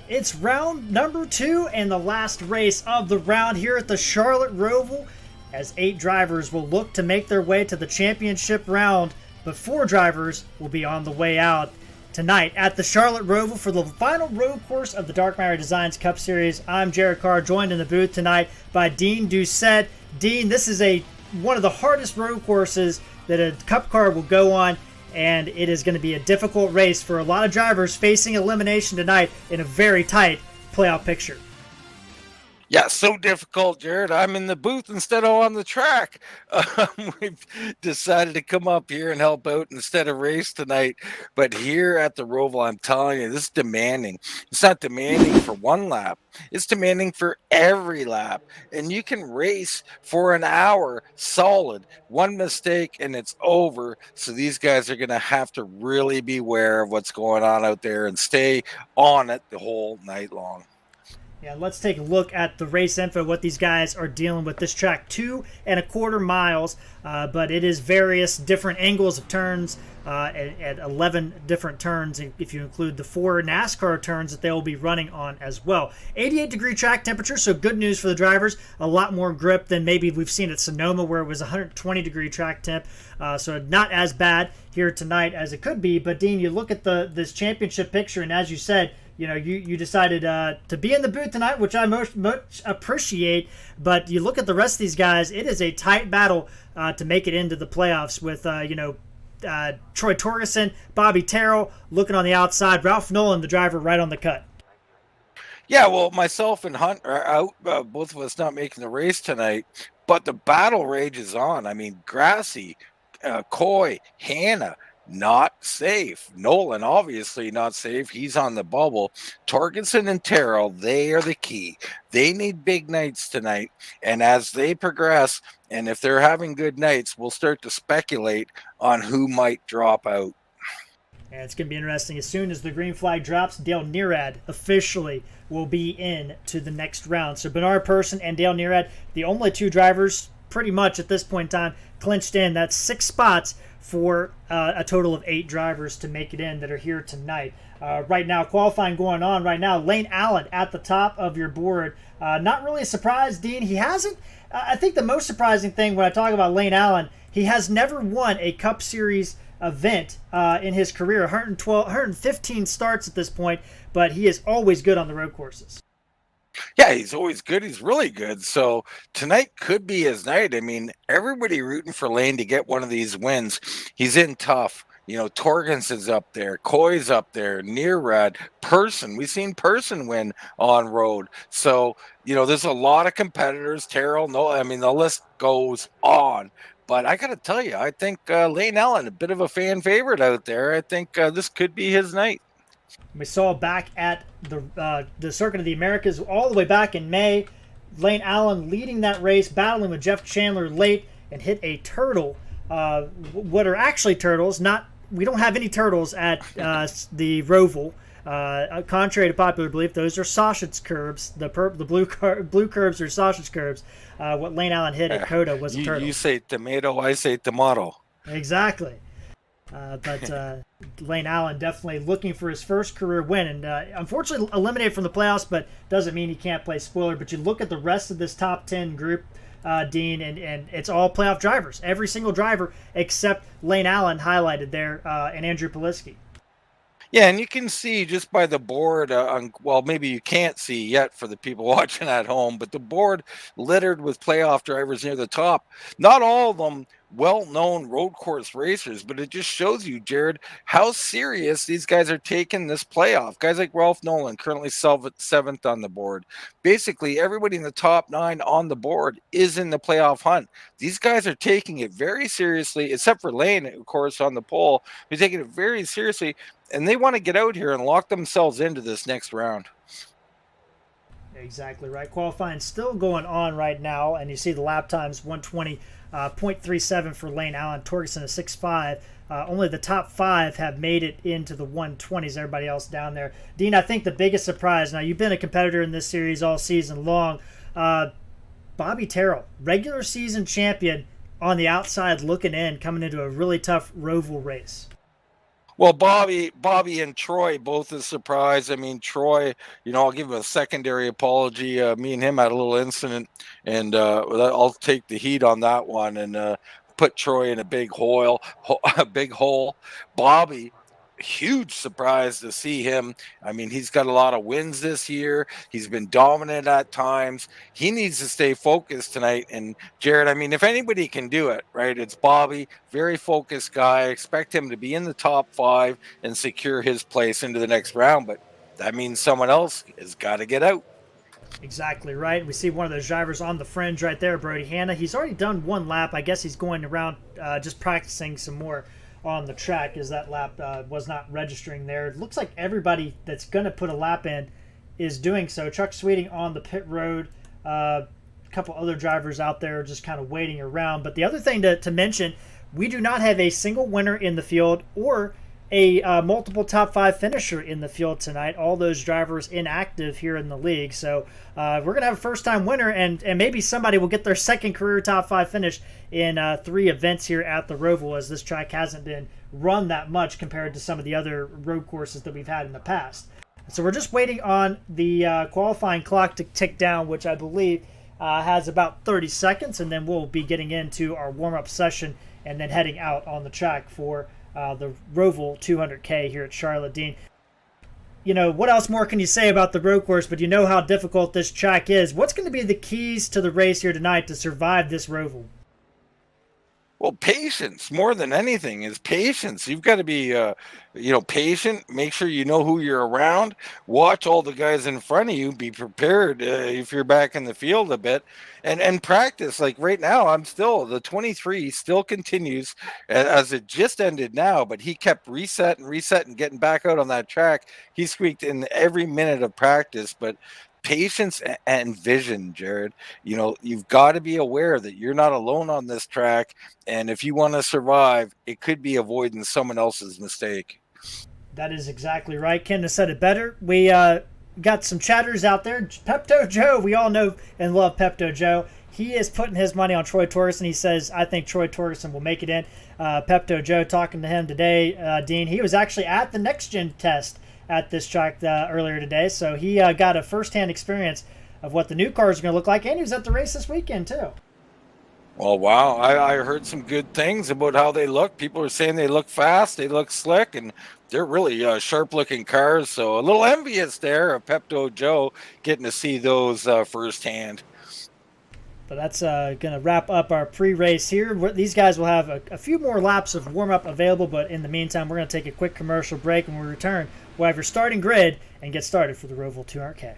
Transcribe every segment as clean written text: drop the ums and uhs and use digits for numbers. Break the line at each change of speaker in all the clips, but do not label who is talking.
It's round number 2 and the last race of the round here at the Charlotte Roval, as 8 drivers will look to make their way to the championship round, but 4 drivers will be on the way out tonight at the Charlotte Roval for the final road course of the Darkmatter Designs Cup Series. I'm Jared Carr, joined in the booth tonight by Dean Doucette. Dean, this is one of the hardest road courses that a Cup car will go on, and it is going to be a difficult race for a lot of drivers facing elimination tonight in a very tight playoff picture.
Yeah, so difficult, Jared. I'm in the booth instead of on the track. We've decided to come up here and help out instead of race tonight. But here at the Roval, I'm telling you, this is demanding. It's not demanding for one lap. It's demanding for every lap. And you can race for an hour solid. One mistake and it's over. So these guys are going to have to really beware of what's going on out there and stay on it the whole night long.
Yeah, let's take a look at the race info, what these guys are dealing with. This track, 2.25 miles, but it is various different angles of turns at 11 different turns, if you include the 4 NASCAR turns that they will be running on as well. 88-degree track temperature, so good news for the drivers. A lot more grip than maybe we've seen at Sonoma, where it was 120-degree track temp, so not as bad here tonight as it could be. But, Dean, you look at this championship picture, and as you said, you decided to be in the booth tonight, which I much appreciate. But you look at the rest of these guys; it is a tight battle to make it into the playoffs. With Troy Torgerson, Bobby Terrell looking on the outside, Ralph Nolan, the driver, right on the cut.
Yeah, well, myself and Hunt are out. Both of us not making the race tonight, but the battle rages on. I mean, Grassy, Coy, Hannah. Not safe. Nolan, obviously not safe. He's on the bubble. Torgerson and Terrell, they are the key. They need big nights tonight. And as they progress, and if they're having good nights, we'll start to speculate on who might drop out.
And it's going to be interesting. As soon as the green flag drops, Dale Nearad officially will be in to the next round. So Bernard Persson and Dale Nearad, the only 2 drivers pretty much at this point in time clinched in. That's 6 spots for a total of 8 drivers to make it in that are here tonight. Right now, qualifying going on right now. Lane Allen at the top of your board. Not really a surprise, Dean. He hasn't. I think the most surprising thing when I talk about Lane Allen, he has never won a Cup Series event in his career. 115 starts at this point, but he is always good on the road courses.
Yeah, he's always good. He's really good. So tonight could be his night. I mean, everybody rooting for Lane to get one of these wins. He's in tough. Torgenson's up there. Coy's up there. Nearad. Persson. We've seen Persson win on road. So, there's a lot of competitors. Terrell, the list goes on. But I got to tell you, I think Lane Allen, a bit of a fan favorite out there. I think this could be his night.
We saw back at the Circuit of the Americas all the way back in May, Lane Allen leading that race, battling with Jeff Chandler late, and hit a turtle. What are actually turtles? We don't have any turtles at the Roval. Contrary to popular belief, those are sausage curbs. The blue curbs are sausage curbs. What Lane Allen hit at Coda was a turtle.
You say tomato, I say tomato.
Exactly. But Lane Allen definitely looking for his first career win, and unfortunately eliminated from the playoffs, but doesn't mean he can't play spoiler. But you look at the rest of this top 10 group, Dean, and it's all playoff drivers. Every single driver except Lane Allen highlighted there, and Andrew Poliski.
Yeah, and you can see just by the board, maybe you can't see yet for the people watching at home, but the board littered with playoff drivers near the top. Not all of them well-known road course racers, but it just shows you, Jared, how serious these guys are taking this playoff. Guys like Ralph Nolan, currently 7th on the board. Basically, everybody in the top 9 on the board is in the playoff hunt. These guys are taking it very seriously, except for Lane, of course, on the pole. They're taking it very seriously, and they want to get out here and lock themselves into this next round.
Exactly right. Qualifying still going on right now, and you see the lap times 120.37 for Lane Allen, Torgerson a 6.5. Only the top 5 have made it into the 120s. Everybody else down there. Dean, I think the biggest surprise. Now you've been a competitor in this series all season long. Bobby Terrell, regular season champion, on the outside looking in, coming into a really tough Roval race.
Well, Bobby and Troy both a surprise. I mean, Troy, I'll give him a secondary apology. Me and him had a little incident, and I'll take the heat on that one and put Troy in a big hole. A big hole. Bobby, huge surprise to see him. I mean, he's got a lot of wins this year. He's been dominant at times. He needs to stay focused tonight. And Jared, I mean, if anybody can do it, right, it's Bobby. Very focused guy. I expect him to be in the top 5 and secure his place into the next round. But that means someone else has got to get out.
Exactly right. We see one of those drivers on the fringe right there, Brody Hanna. He's already done one lap. I guess he's going around just practicing some more on the track as that lap was not registering there. It looks like everybody that's going to put a lap in is doing so. Chuck Sweeting on the pit road. A couple other drivers out there just kind of waiting around. But the other thing to mention, we do not have a single winner in the field or a multiple top 5 finisher in the field tonight. All those drivers inactive here in the league. So we're going to have a first-time winner, and maybe somebody will get their second career top 5 finish in 3 events here at the Roval, as this track hasn't been run that much compared to some of the other road courses that we've had in the past. So we're just waiting on the qualifying clock to tick down, which I believe has about 30 seconds, and then we'll be getting into our warm-up session and then heading out on the track for the Roval 200K here at Charlotte. Dean, what else more can you say about the road course, but you know how difficult this track is. What's going to be the keys to the race here tonight to survive this Roval?
Well, patience more than anything is patience. You've got to be, patient. Make sure you know who you're around. Watch all the guys in front of you. Be prepared if you're back in the field a bit, and practice. Like right now, I'm still the 23 still continues as it just ended now, but he kept resetting, getting back out on that track. He squeaked in every minute of practice, but patience and vision, Jared. You've got to be aware that you're not alone on this track, and if you want to survive, it could be avoiding someone else's mistake.
That is exactly right. Ken has said it better. We got some chatters out there. Pepto Joe, we all know and love Pepto Joe. He is putting his money on Troy Torgerson. He says, I think Troy Torgerson will make it in. Pepto Joe, talking to him today, Dean, he was actually at the next gen test at this track earlier today. So he got a firsthand experience of what the new cars are going to look like. And he was at the race this weekend, too.
Well, wow. I heard some good things about how they look. People are saying they look fast, they look slick, and they're really sharp-looking cars. So a little envious there of Pepto Joe getting to see those firsthand.
But that's going to wrap up our pre-race here. These guys will have a few more laps of warm-up available, but in the meantime, we're going to take a quick commercial break. When we return, we'll have your starting grid and get started for the Roval 200K.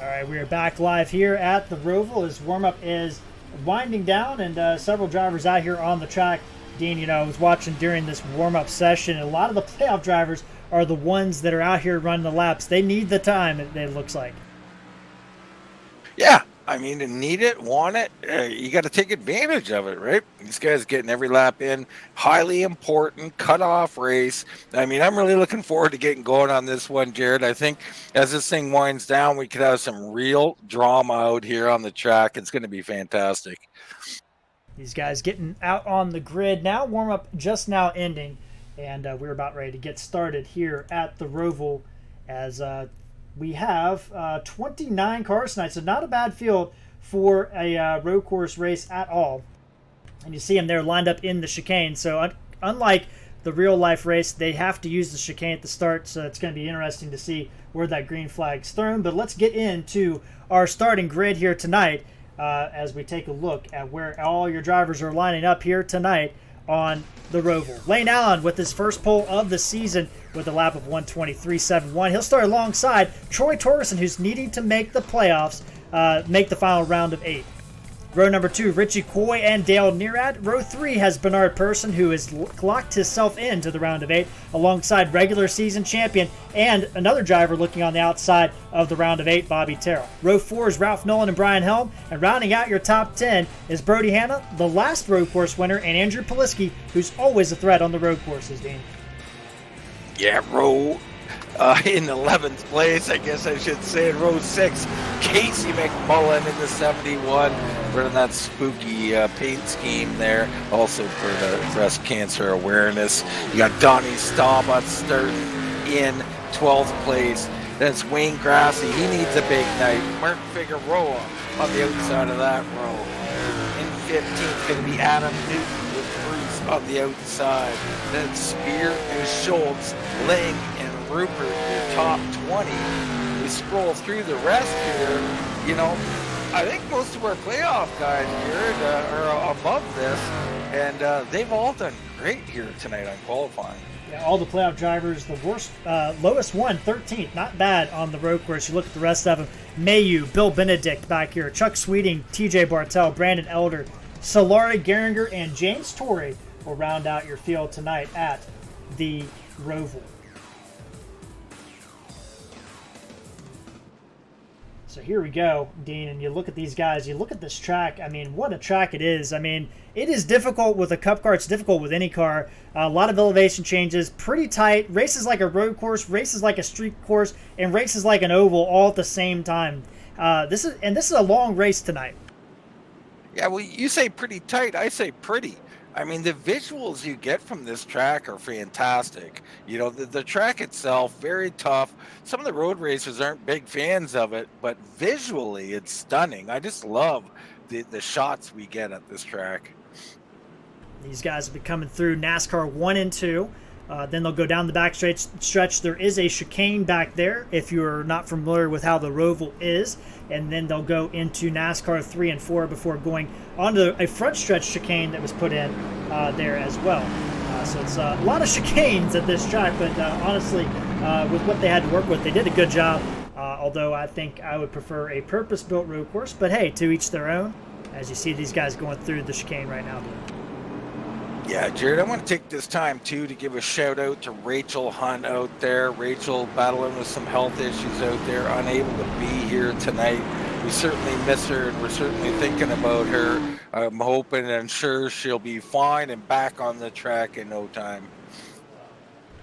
All right, we are back live here at the Roval as warm-up is winding down, and several drivers out here on the track. Dean, I was watching during this warm-up session, and a lot of the playoff drivers are the ones that are out here running the laps. They need the time, it looks like.
Yeah, I mean, to need it, want it, you got to take advantage of it, right? These guys getting every lap in, highly important cutoff race. I mean, I'm really looking forward to getting going on this one, Jared. I think as this thing winds down, we could have some real drama out here on the track. It's going to be fantastic.
These guys getting out on the grid now. Warm-up just now ending, and we're about ready to get started here at the Roval as we have 29 cars tonight, so not a bad field for a road course race at all. And you see them there lined up in the chicane. So unlike the real-life race, they have to use the chicane at the start, so it's going to be interesting to see where that green flag's thrown. But let's get into our starting grid here tonight as we take a look at where all your drivers are lining up here tonight on the Roval. Lane Allen with his first pole of the season with a lap of 1:23.71. He'll start alongside Troy Torgerson, who's needing to make the playoffs, make the final round of 8. Row number 2, Richie Coy and Dale Nearad. Row 3 has Bernard Persson, who has locked himself into the round of 8 alongside regular season champion and another driver looking on the outside of the round of 8, Bobby Terrell. Row 4 is Ralph Nolan and Brian Helm, and rounding out your top 10 is Brody Hanna, the last road course winner, and Andrew Poliski, who's always a threat on the road courses, Dean.
Yeah, row in 11th place, I guess I should say, in row 6, Casey McMullen in the 71, running that spooky paint scheme there, also for the breast cancer awareness. You got Donnie Staubach starting in 12th place. Then it's Wayne Grassi, he needs a big night. Mark Figueroa on the outside of that row. In 15th, going to be Adam Newton with Bruce on the outside. Then Spear and Schultz, Ling and Rupert, your top 20. We scroll through the rest here, I think most of our playoff guys here are above this, and they've all done great here tonight on qualifying.
Yeah, all the playoff drivers, the worst, lowest one, 13th, not bad on the road course. You look at the rest of them, Mayu, Bill Benedict back here, Chuck Sweeting, TJ Bartel, Brandon Elder, Solari Geringer, and James Torrey will round out your field tonight at the Roval. So here we go, Dean, and you look at these guys, you look at this track, I mean, what a track it is. I mean, it is difficult with a cup car, it's difficult with any car. A lot of elevation changes, pretty tight, races like a road course, races like a street course, and races like an oval all at the same time. This is a long race tonight.
Yeah, well, you say pretty tight, I say pretty. I mean, the visuals you get from this track are fantastic. The track itself, very tough. Some of the road racers aren't big fans of it, but visually it's stunning. I just love the shots we get at this track.
These guys will be coming through NASCAR 1 and 2. Then they'll go down the back stretch. There is a chicane back there if you're not familiar with how the Roval is. And then they'll go into NASCAR 3 and 4 before going onto a front stretch chicane that was put in there as well. So it's a lot of chicanes at this track, but honestly, with what they had to work with, they did a good job. Although I think I would prefer a purpose-built road course, but hey, to each their own. As you see these guys going through the chicane right now.
Yeah, Jared, I want to take this time, too, to give a shout-out to Rachel Hunt out there. Rachel battling with some health issues out there, unable to be here tonight. We certainly miss her, and we're certainly thinking about her. I'm hoping and sure she'll be fine and back on the track in no time.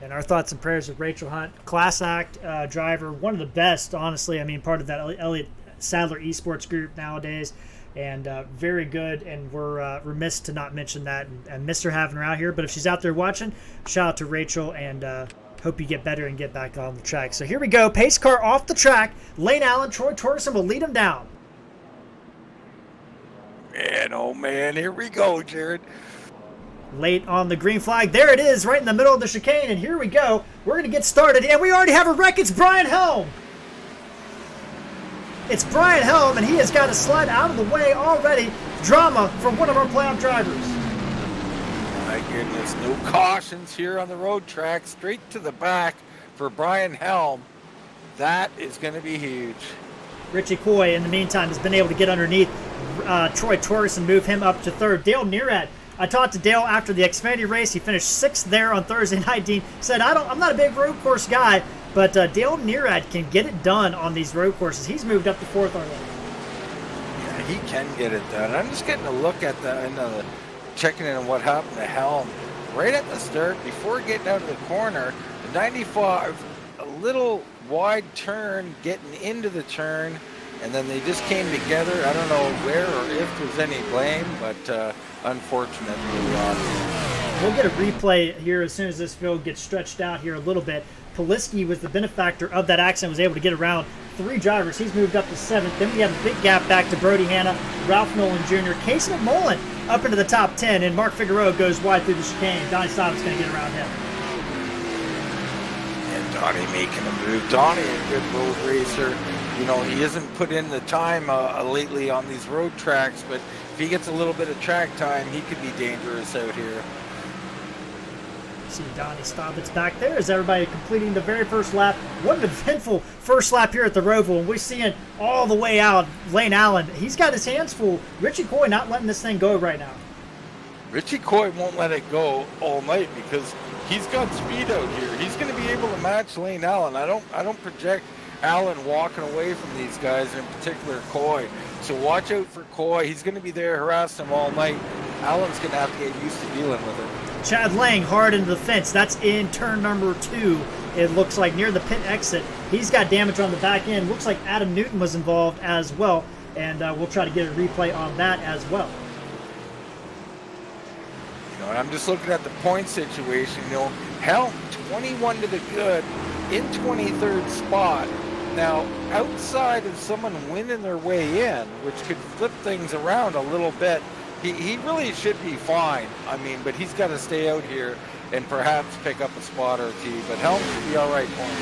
And our thoughts and prayers with Rachel Hunt, class act driver, one of the best, honestly. I mean, part of that Elliott Sadler Esports group nowadays. And very good, and we're remiss to not mention that and miss her having her out here. But if she's out there watching, shout out to Rachel, and hope you get better and get back on the track. So here we go, pace car off the track. Lane Allen, Troy Torgerson will lead him down.
Man, oh man, here we go, Jared.
Late on the green flag, there it is, right in the middle of the chicane, and here we go. We're going to get started, and we already have a wreck. It's Brian Helm. It's Brian Helm, and he has got to slide out of the way already. Drama from one of our playoff drivers.
My goodness, no cautions here on the road track. Straight to the back for Brian Helm. That is going to be huge.
Richie Coy, in the meantime, has been able to get underneath Troy Torgerson, move him up to third. Dale Nearad, I talked to Dale after the Xfinity race. He finished 6th there on Thursday night. Dean said, I'm not a big road course guy, but Dale Nearad can get it done on these road courses. He's moved up to 4th already.
Yeah, he can get it done. I'm just getting a look at checking in on what happened to Helm. Right at the start, before getting out of the corner, the 95, a little wide turn, getting into the turn, and then they just came together. I don't know where or if there's any blame, but unfortunately,
we'll get a replay here as soon as this field gets stretched out here a little bit. Poliski was the benefactor of that accident, was able to get around 3 drivers. He's moved up to 7th. Then we have a big gap back to Brody Hanna, Ralph Nolan Jr., Casey McMullen up into the top 10, and Mark Figueroa goes wide through the chicane. Donnie Stoddard's going to get around him.
And Donnie making a move. Donnie, a good road racer. You know, he hasn't put in the time lately on these road tracks, but if he gets a little bit of track time, he could be dangerous out here.
See Donnie Stobbitt's back there as everybody completing the very first lap. What an eventful first lap here at the Roval. And we're seeing all the way out Lane Allen. He's got his hands full. Richie Coy not letting this thing go right now.
Richie Coy won't let it go all night because he's got speed out here. He's going to be able to match Lane Allen. I don't project Allen walking away from these guys, in particular Coy. So watch out for Coy. He's going to be there harassing him all night. Allen's going to have to get used to dealing with it.
Chad Lang hard into the fence. That's in turn number 2. It looks like near the pit exit. He's got damage on the back end. Looks like Adam Newton was involved as well. And we'll try to get a replay on that as well.
You know, I'm just looking at the point situation. You know, Helm 21 to the good in 23rd spot. Now, outside of someone winning their way in, which could flip things around a little bit, he really should be fine. I mean, but he's got to stay out here and perhaps pick up a spot or two. But Helm should be all right points.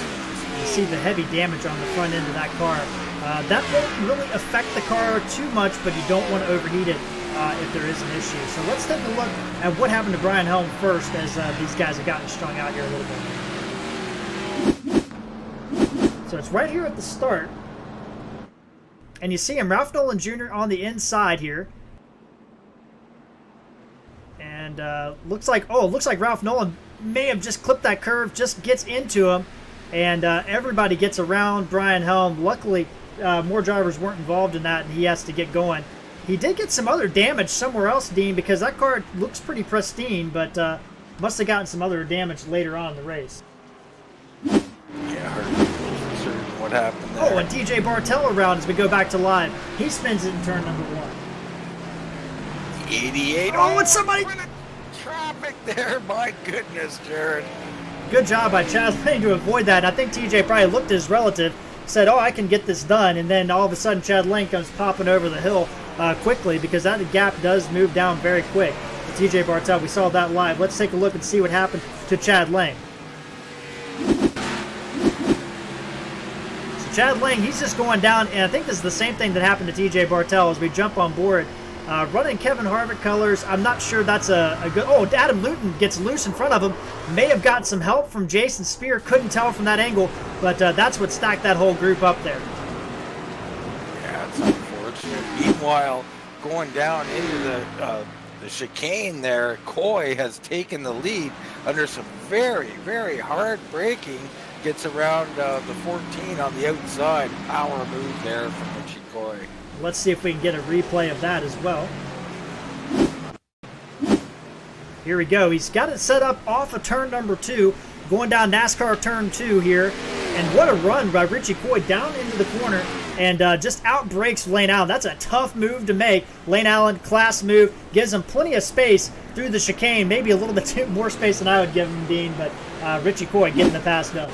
You see the heavy damage on the front end of that car. That won't really affect the car too much, but you don't want to overheat it if there is an issue. So let's take a look at what happened to Brian Helm first, as these guys have gotten strung out here a little bit. So it's right here at the start. And you see him, Ralph Nolan Jr. on the inside here. And looks like Ralph Nolan may have just clipped that curve, just gets into him, and everybody gets around Brian Helm. Luckily, more drivers weren't involved in that, and he has to get going. He did get some other damage somewhere else, Dean, because that car looks pretty pristine, but must have gotten some other damage later on in the race.
Yeah, what happened there.
Oh, and TJ Bartell around as we go back to live. He spins it in turn number 1.
88.
Oh, and somebody...
Traffic there, my goodness, Jared.
Good job by Chad Lane to avoid that. I think TJ probably looked at his relative, said, oh, I can get this done, and then all of a sudden Chad Lane comes popping over the hill quickly, because that gap does move down very quick. TJ Bartell, we saw that live. Let's take a look and see what happened to Chad Lane. So Chad Lane, he's just going down, and I think this is the same thing that happened to TJ Bartell as we jump on board. Running Kevin Harvick colors, I'm not sure that's a good... Oh, Adam Newton gets loose in front of him. May have got some help from Jason Spear. Couldn't tell from that angle, but that's what stacked that whole group up there.
Yeah, it's unfortunate. Meanwhile, going down into the chicane there, Coy has taken the lead under some very, very hard braking. Gets around the 14 on the outside. Power move there from Richie Coy.
Let's see if we can get a replay of that as well. Here we go. He's got it set up off of turn number 2, going down NASCAR turn 2 here. And what a run by Richie Coy down into the corner and just outbrakes Lane Allen. That's a tough move to make. Lane Allen, class move, gives him plenty of space through the chicane. Maybe a little bit more space than I would give him, Dean, but Richie Coy getting the pass done.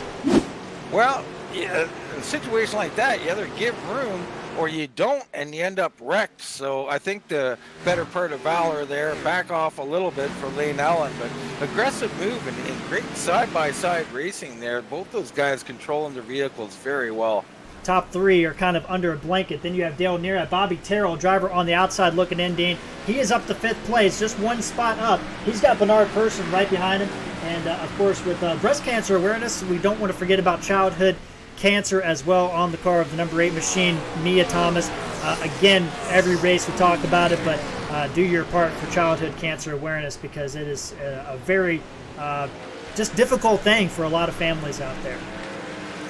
Well, yeah, in a situation like that, you either give room or you don't, and you end up wrecked. So I think the better part of valor there, back off a little bit for Lane Allen, but aggressive move and great side-by-side racing there. Both those guys controlling their vehicles very well.
Top 3 are kind of under a blanket. Then you have Dale Nearad, Bobby Terrell, driver on the outside looking in, Dean. He is up to 5th place, just one spot up. He's got Bernard Person right behind him. And, of course, with breast cancer awareness, we don't want to forget about childhood cancer as well on the car of the number 8 machine, Mia Thomas. Again, every race we talk about it, but do your part for childhood cancer awareness, because it is a very just difficult thing for a lot of families out there.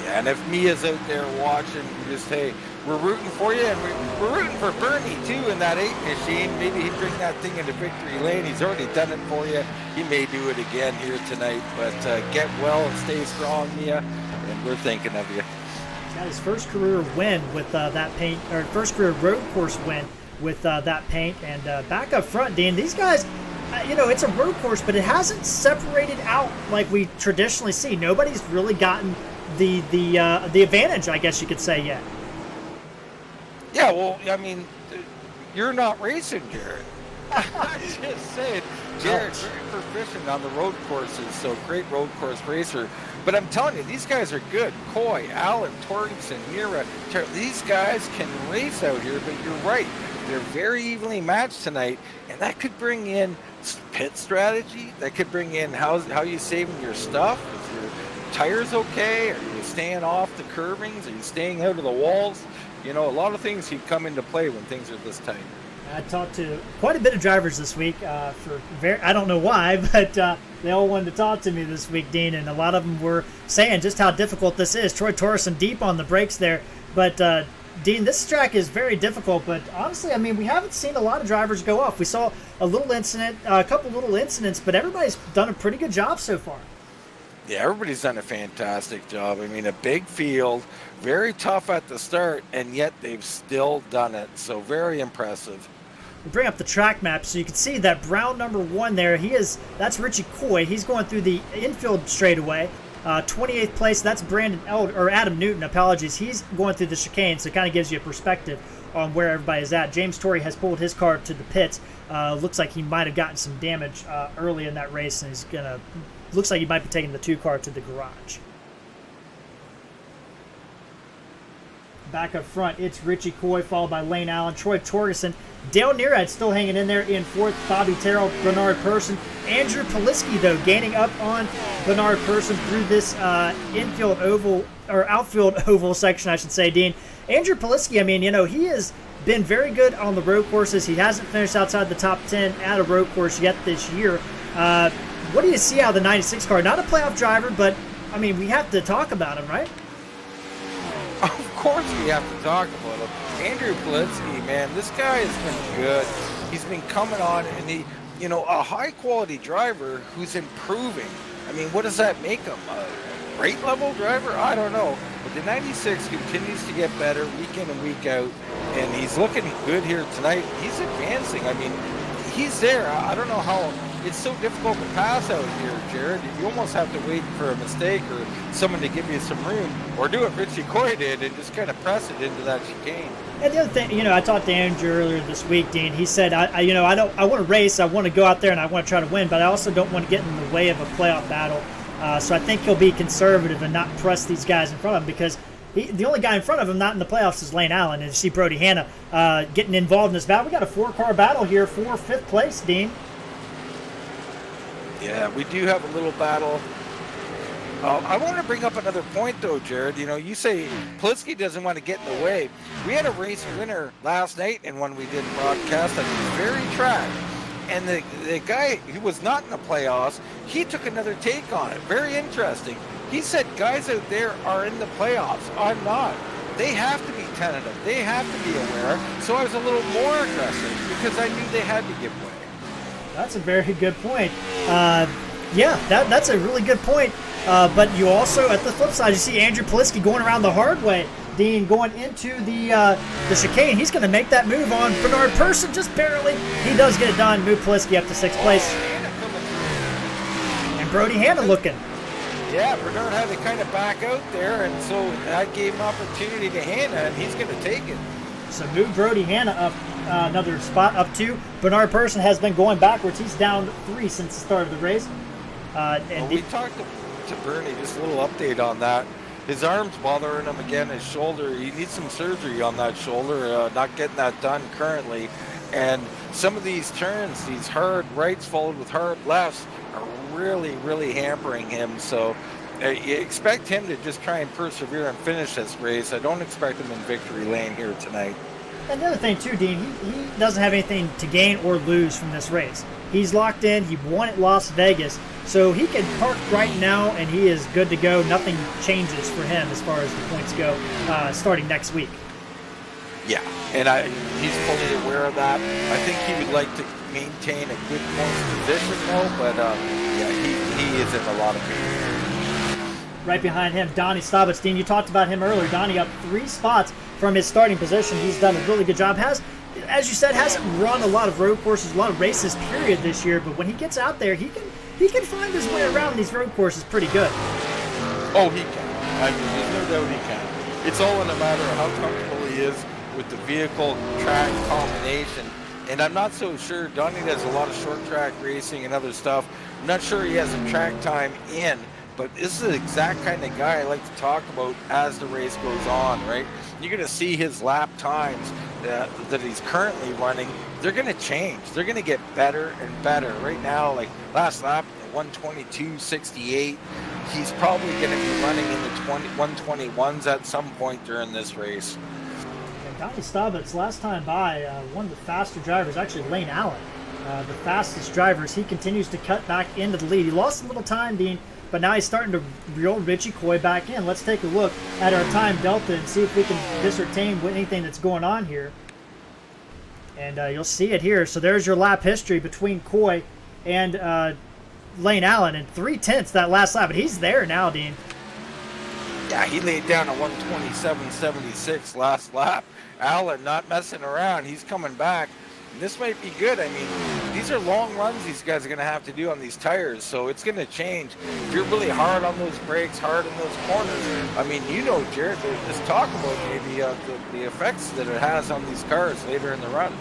Yeah, and if Mia's out there watching, just hey, we're rooting for you, and we're rooting for Bernie too in that 8 machine. Maybe he'd bring that thing into victory lane. He's already done it for you. He may do it again here tonight, but get well and stay strong, Mia, and we're thinking of you.
He's got his first career win with that paint, or first career road course win with that paint. And back up front, Dean, these guys, it's a road course, but it hasn't separated out like we traditionally see. Nobody's really gotten the advantage, I guess you could say, yet.
Yeah, well, I mean, you're not racing, Jared. I'm just saying, Jared's very proficient on the road courses, so great road course racer. But I'm telling you, these guys are good. Coy, Allen, Torgensen, Mira, these guys can race out here, but you're right. They're very evenly matched tonight, and that could bring in pit strategy. That could bring in how you saving your stuff. Is your tires okay? Are you staying off the curvings? Are you staying out of the walls? A lot of things can come into play when things are this tight.
I talked to quite a bit of drivers this week. I don't know why, but they all wanted to talk to me this week, Dean, and a lot of them were saying just how difficult this is. Troy Torreson deep on the brakes there, but Dean, this track is very difficult. But honestly, I mean, we haven't seen a lot of drivers go off. We saw a couple little incidents, but everybody's done a pretty good job so far.
Yeah, everybody's done a fantastic job. I mean, a big field, very tough at the start, and yet they've still done it. So very impressive.
We bring up the track map so you can see that brown number 1 there. That's Richie Coy. He's going through the infield straightaway. 28th place, that's Adam Newton, apologies. He's going through the chicane, so it kind of gives you a perspective on where everybody's at. James Torrey has pulled his car to the pits. Looks like he might have gotten some damage early in that race, and looks like he might be taking the 2 car to the garage. Back up front, it's Richie Coy, followed by Lane Allen, Troy Torgerson, Dale Nearad still hanging in there in 4th, Bobby Terrell, Bernard Persson, Andrew Poliski, though, gaining up on Bernard Persson through this outfield oval section, I should say, Dean. Andrew Poliski, I mean, he has been very good on the road courses. He hasn't finished outside the top 10 at a road course yet this year. What do you see out of the 96 car? Not a playoff driver, but, I mean, we have to talk about him, right?
Of course we have to talk about him. Andrew Politsky, man, this guy has been good. He's been coming on, and a high-quality driver who's improving. I mean, what does that make him? A great-level driver? I don't know. But the 96 continues to get better week in and week out, and he's looking good here tonight. He's advancing. I mean, he's there. I don't know how. It's so difficult to pass out here, Jared. You almost have to wait for a mistake or someone to give you some room, or do what Richie Coy did and just kind of press it into that chicane.
And the other thing, I talked to Andrew earlier this week, Dean. He said, I want to race, I want to go out there and I want to try to win, but I also don't want to get in the way of a playoff battle. So I think he'll be conservative and not press these guys in front of him, because the only guy in front of him not in the playoffs is Lane Allen. And you see Brody Hanna getting involved in this battle. We got a 4-car battle here for 5th place, Dean.
Yeah, we do have a little battle. I want to bring up another point, though, Jared. You say Politsky doesn't want to get in the way. We had a race winner last night, and when we did broadcast on this very track, and the guy who was not in the playoffs, he took another take on it. Very interesting. He said guys out there are in the playoffs. I'm not. They have to be tentative. They have to be aware. So I was a little more aggressive because I knew they had to give way.
That's a very good point. That's a really good point. But you also, at the flip side, you see Andrew Politsky going around the hard way. Dean going into the chicane. He's going to make that move on Bernard Persson, just barely. He does get it done. Move Politsky up to 6th place. And Brody Hanna looking.
Yeah, Bernard had to kind of back out there, and so that gave an opportunity to Hanna, and he's going to take it.
So move Brody Hanna up another spot, up 2. Bernard Persson has been going backwards. He's down 3 since the start of the race.
We talked to Bernie, just a little update on that. His arm's bothering him again, his shoulder. He needs some surgery on that shoulder, not getting that done currently. And some of these turns, these hard rights followed with hard lefts, are really, really hampering him. So You expect him to just try and persevere and finish this race. I don't expect him in victory lane here tonight.
And the other thing too, Dean, he doesn't have anything to gain or lose from this race. He's locked in. He won at Las Vegas, so he can park right now, and he is good to go. Nothing changes for him as far as the points go starting next week.
Yeah, and he's fully aware of that. I think he would like to maintain a good points position, though, but yeah, he is in a lot of pain.
Right behind him, Donnie Staubitz. Dean, you talked about him earlier. Donnie up 3 spots from his starting position. He's done a really good job. As you said, hasn't run a lot of road courses, a lot of races, period, this year. But when he gets out there, he can find his way around these road courses pretty good.
Oh, he can. I mean, there's no doubt he can. It's all in a matter of how comfortable he is with the vehicle track combination. And I'm not so sure. Donnie does a lot of short track racing and other stuff. I'm not sure he has a track time in. But this is the exact kind of guy I like to talk about as the race goes on, right? You're going to see his lap times that he's currently running. They're going to change. They're going to get better and better. Right now, like last lap, 122.68. He's probably going to be running in the 121s at some point during this race.
And Donnie Staubitz, last time by, one of the faster drivers, actually Lane Allen, the fastest drivers. He continues to cut back into the lead. He lost a little time, Dean, but now he's starting to reel Richie Coy back in. Let's take a look at our time delta and see if we can discern anything that's going on here. And you'll see it here. So there's your lap history between Coy and Lane Allen, and 3/10 that last lap. But he's there now, Dean.
Yeah, he laid down a 127.76 last lap. Allen not messing around. He's coming back. This might be good. I mean, these are long runs these guys are going to have to do on these tires, so it's going to change. If you're really hard on those brakes, hard in those corners, I mean, you know, Jared, there's talk about maybe the effects that it has on these cars later in the run.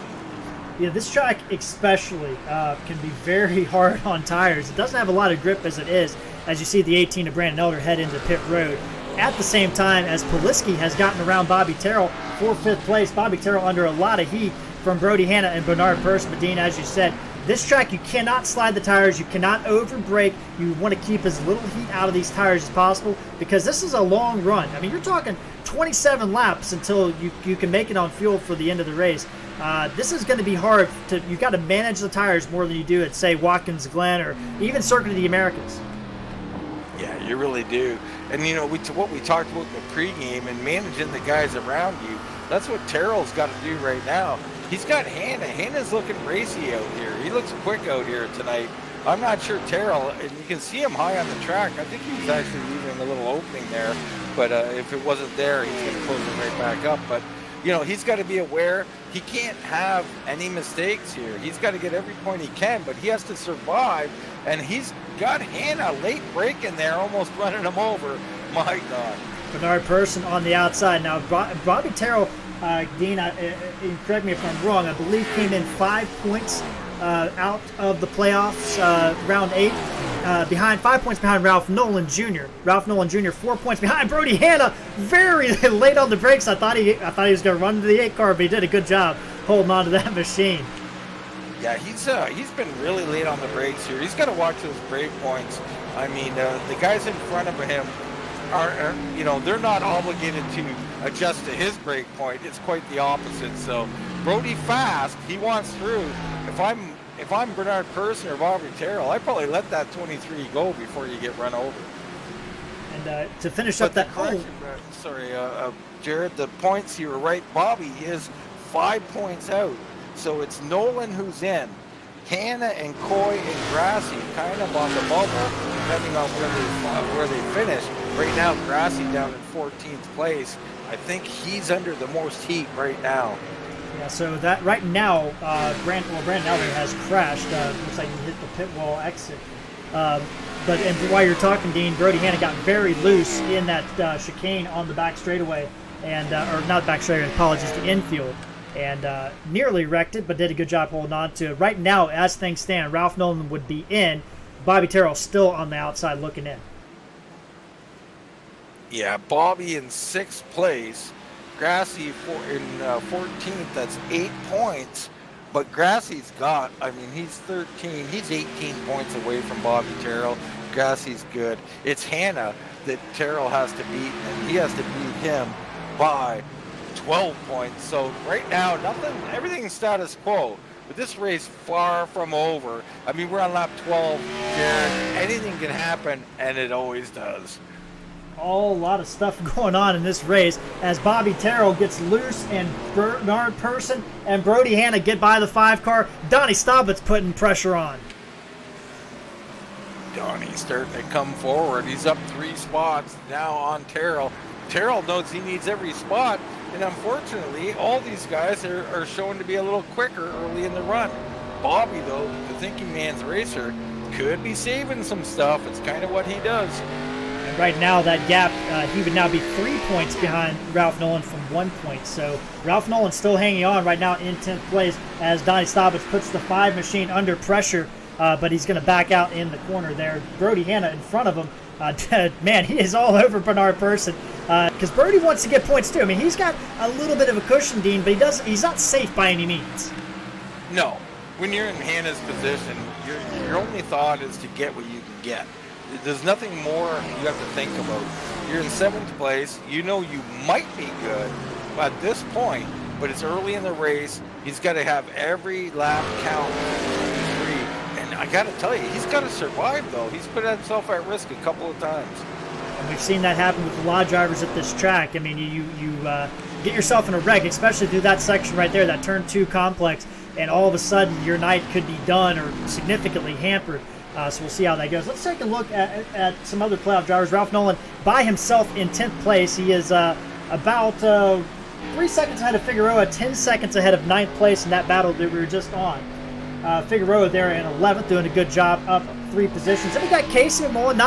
Yeah, this track especially can be very hard on tires. It doesn't have a lot of grip as it is, as you see the 18 of Brandon Elder head into pit road. At the same time as Poliski has gotten around Bobby Terrell for 5th place. Bobby Terrell under a lot of heat from Brody Hanna and Bernard Purse. But Dean, as you said, this track you cannot slide the tires, you cannot over brake. You want to keep as little heat out of these tires as possible because this is a long run. I mean, you're talking 27 laps until you can make it on fuel for the end of the race. This is going to be hard. You've got to manage the tires more than you do at, say, Watkins Glen or even Circuit of the Americas.
Yeah, you really do. And, you know, what we talked about in the pregame and managing the guys around you, that's what Terrell's got to do right now. He's got Hanna. Hanna's looking racy out here. He looks quick out here tonight. I'm not sure Terrell, and you can see him high on the track. I think he's actually leaving a little opening there, but if it wasn't there, he's going to close it right back up. But, you know, he's got to be aware. He can't have any mistakes here. He's got to get every point he can, but he has to survive, and he's got Hanna late breaking there, almost running him over. My God.
Bernard Person on the outside. Now, Bobby Terrell, Dean, correct me if I'm wrong, I believe came in 5 points out of the playoffs, round 8, 5 points behind Ralph Nolan Jr. Ralph Nolan Jr. 4 points behind Brody Hanna. Very late on the brakes. I thought he was going to run to the 8 car, but he did a good job holding on to that machine.
Yeah, he's been really late on the brakes here. He's got to watch those brake points. I mean, the guys in front of him are, you know, they're not obligated to adjust to his brake point. It's quite the opposite. So Brody fast, he wants through. If I'm Bernard Person or Bobby Terrell, I'd probably let that 23 go before you get run over.
And to finish up that
Jared, the points, you were right. Bobby is 5 points out. So it's Nolan who's in. Hanna and Coy and Grassi kind of on the bubble, depending on where they finish. Right now, Grassi down in 14th place. I think he's under the most heat right now.
Yeah, so that right now, Brandon Elder has crashed. Looks like he hit the pit wall exit. But while you're talking, Dean, Brody Hanna got very loose in that chicane on the back straightaway, and or not back straightaway, apologies, the infield. And nearly wrecked it, but did a good job holding on to it. Right now, as things stand, Ralph Nolan would be in. Bobby Terrell still on the outside looking in.
Yeah, Bobby in 6th place. Grassi in 14th. That's 8 points. But Grassi's got, I mean, he's 13. He's 18 points away from Bobby Terrell. Gassi's good. It's Hannah that Terrell has to beat, and he has to beat him by 12 points. So right now, everything's status quo. But this race far from over. I mean, we're on lap 12, Jared. Anything can happen, and it always does.
A lot of stuff going on in this race as Bobby Terrell gets loose and Bernard Person and Brody Hanna get by the 5 car. Donnie Stobbett's putting pressure on.
Donnie's starting to come forward. He's up 3 spots now on Terrell. Terrell knows he needs every spot, and unfortunately, all these guys are showing to be a little quicker early in the run. Bobby, though, the thinking man's racer, could be saving some stuff. It's kind of what he does.
And right now, that gap, he would now be 3 points behind Ralph Nolan from 1 point. So Ralph Nolan still hanging on right now in 10th place as Donnie Stobbits puts the 5 machine under pressure, but he's going to back out in the corner there. Brody Hanna in front of him. Man, he is all over Bernard Person because Brody wants to get points too. I mean, he's got a little bit of a cushion, Dean, but he's not safe by any means.
No. When you're in Hannah's position, your only thought is to get what you can get. There's nothing more you have to think about. You're in 7th place. You know you might be good at this point, but it's early in the race. He's got to have every lap count. I got to tell you, he's got to survive, though. He's put himself at risk a couple of times.
And we've seen that happen with a lot of drivers at this track. I mean, you get yourself in a wreck, especially through that section right there, that turn 2 complex, and all of a sudden your night could be done or significantly hampered. So we'll see how that goes. Let's take a look at some other playoff drivers. Ralph Nolan by himself in 10th place. He is about 3 seconds ahead of Figueroa, 10 seconds ahead of 9th place in that battle that we were just on. Figueroa there in 11th, doing a good job, up 3 positions. Then we got Casey Mullen,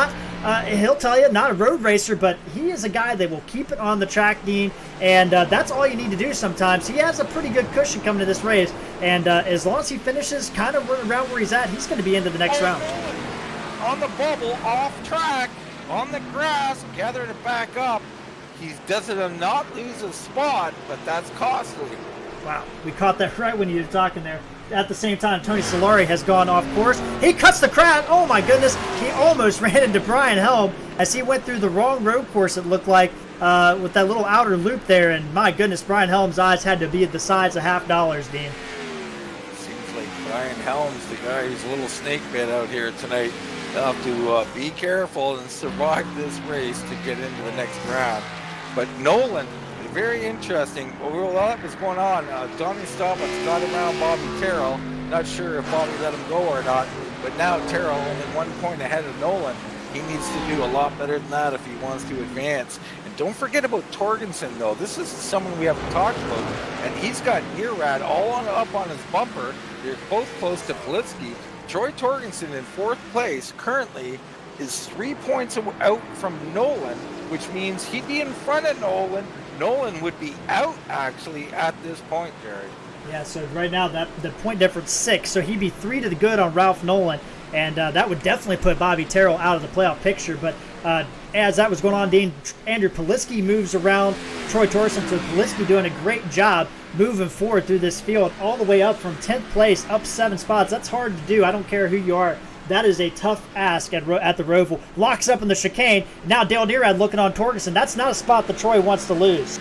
he'll tell you, not a road racer, but he is a guy that will keep it on the track, Dean, and that's all you need to do sometimes. He has a pretty good cushion coming to this race, and as long as he finishes kind of around where he's at, he's going to be into the next round.
On the bubble, off track, on the grass, gathering it back up. He does it not lose a spot, but that's costly.
Wow, we caught that right when you were talking there. At the same time, Tony Solari has gone off course. He cuts the crowd. Oh my goodness, he almost ran into Brian Helm as he went through the wrong road course, it looked like, with that little outer loop there. And my goodness, Brian Helm's eyes had to be at the size of $50, Dean.
Seems like Brian Helm's the guy who's a little snake bit out here tonight. He'll have to be careful and survive this race to get into the next round. But Nolan, very interesting. Well, that was going on. Donnie Stobbett's got around Bobby Terrell. Not sure if Bobby let him go or not. But now Terrell only 1 point ahead of Nolan. He needs to do a lot better than that if he wants to advance. And don't forget about Torgensen, though. This is someone we haven't talked about. And he's got Irad all up on his bumper. They're both close to Politsky. Troy Torgensen in 4th place currently is 3 points out from Nolan, which means he'd be in front of Nolan. Nolan would be out, actually, at this point, Jared.
Yeah, so right now, the point difference 6, so he'd be 3 to the good on Ralph Nolan, and that would definitely put Bobby Terrell out of the playoff picture. But as that was going on, Dean, Andrew Politsky moves around Troy Torsen, so Politsky doing a great job moving forward through this field, all the way up from 10th place, up 7 spots. That's hard to do. I don't care who you are. That is a tough ask at the Roval. Locks up in the chicane. Now Dale Nearad looking on Torgensen. That's not a spot that Troy wants to lose.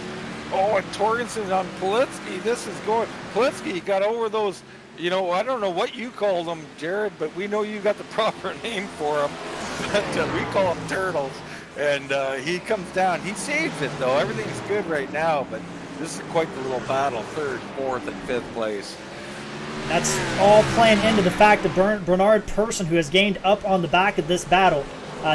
Oh, and Torgensen on Politsky. This is going. Politsky got over those, I don't know what you call them, Jared, but we know you got the proper name for them. But we call them turtles. And he comes down. He saves it, though. Everything's good right now, but this is quite the little battle. 3rd, 4th, and 5th place.
That's all playing into the fact that Bernard Person, who has gained up on the back of this battle.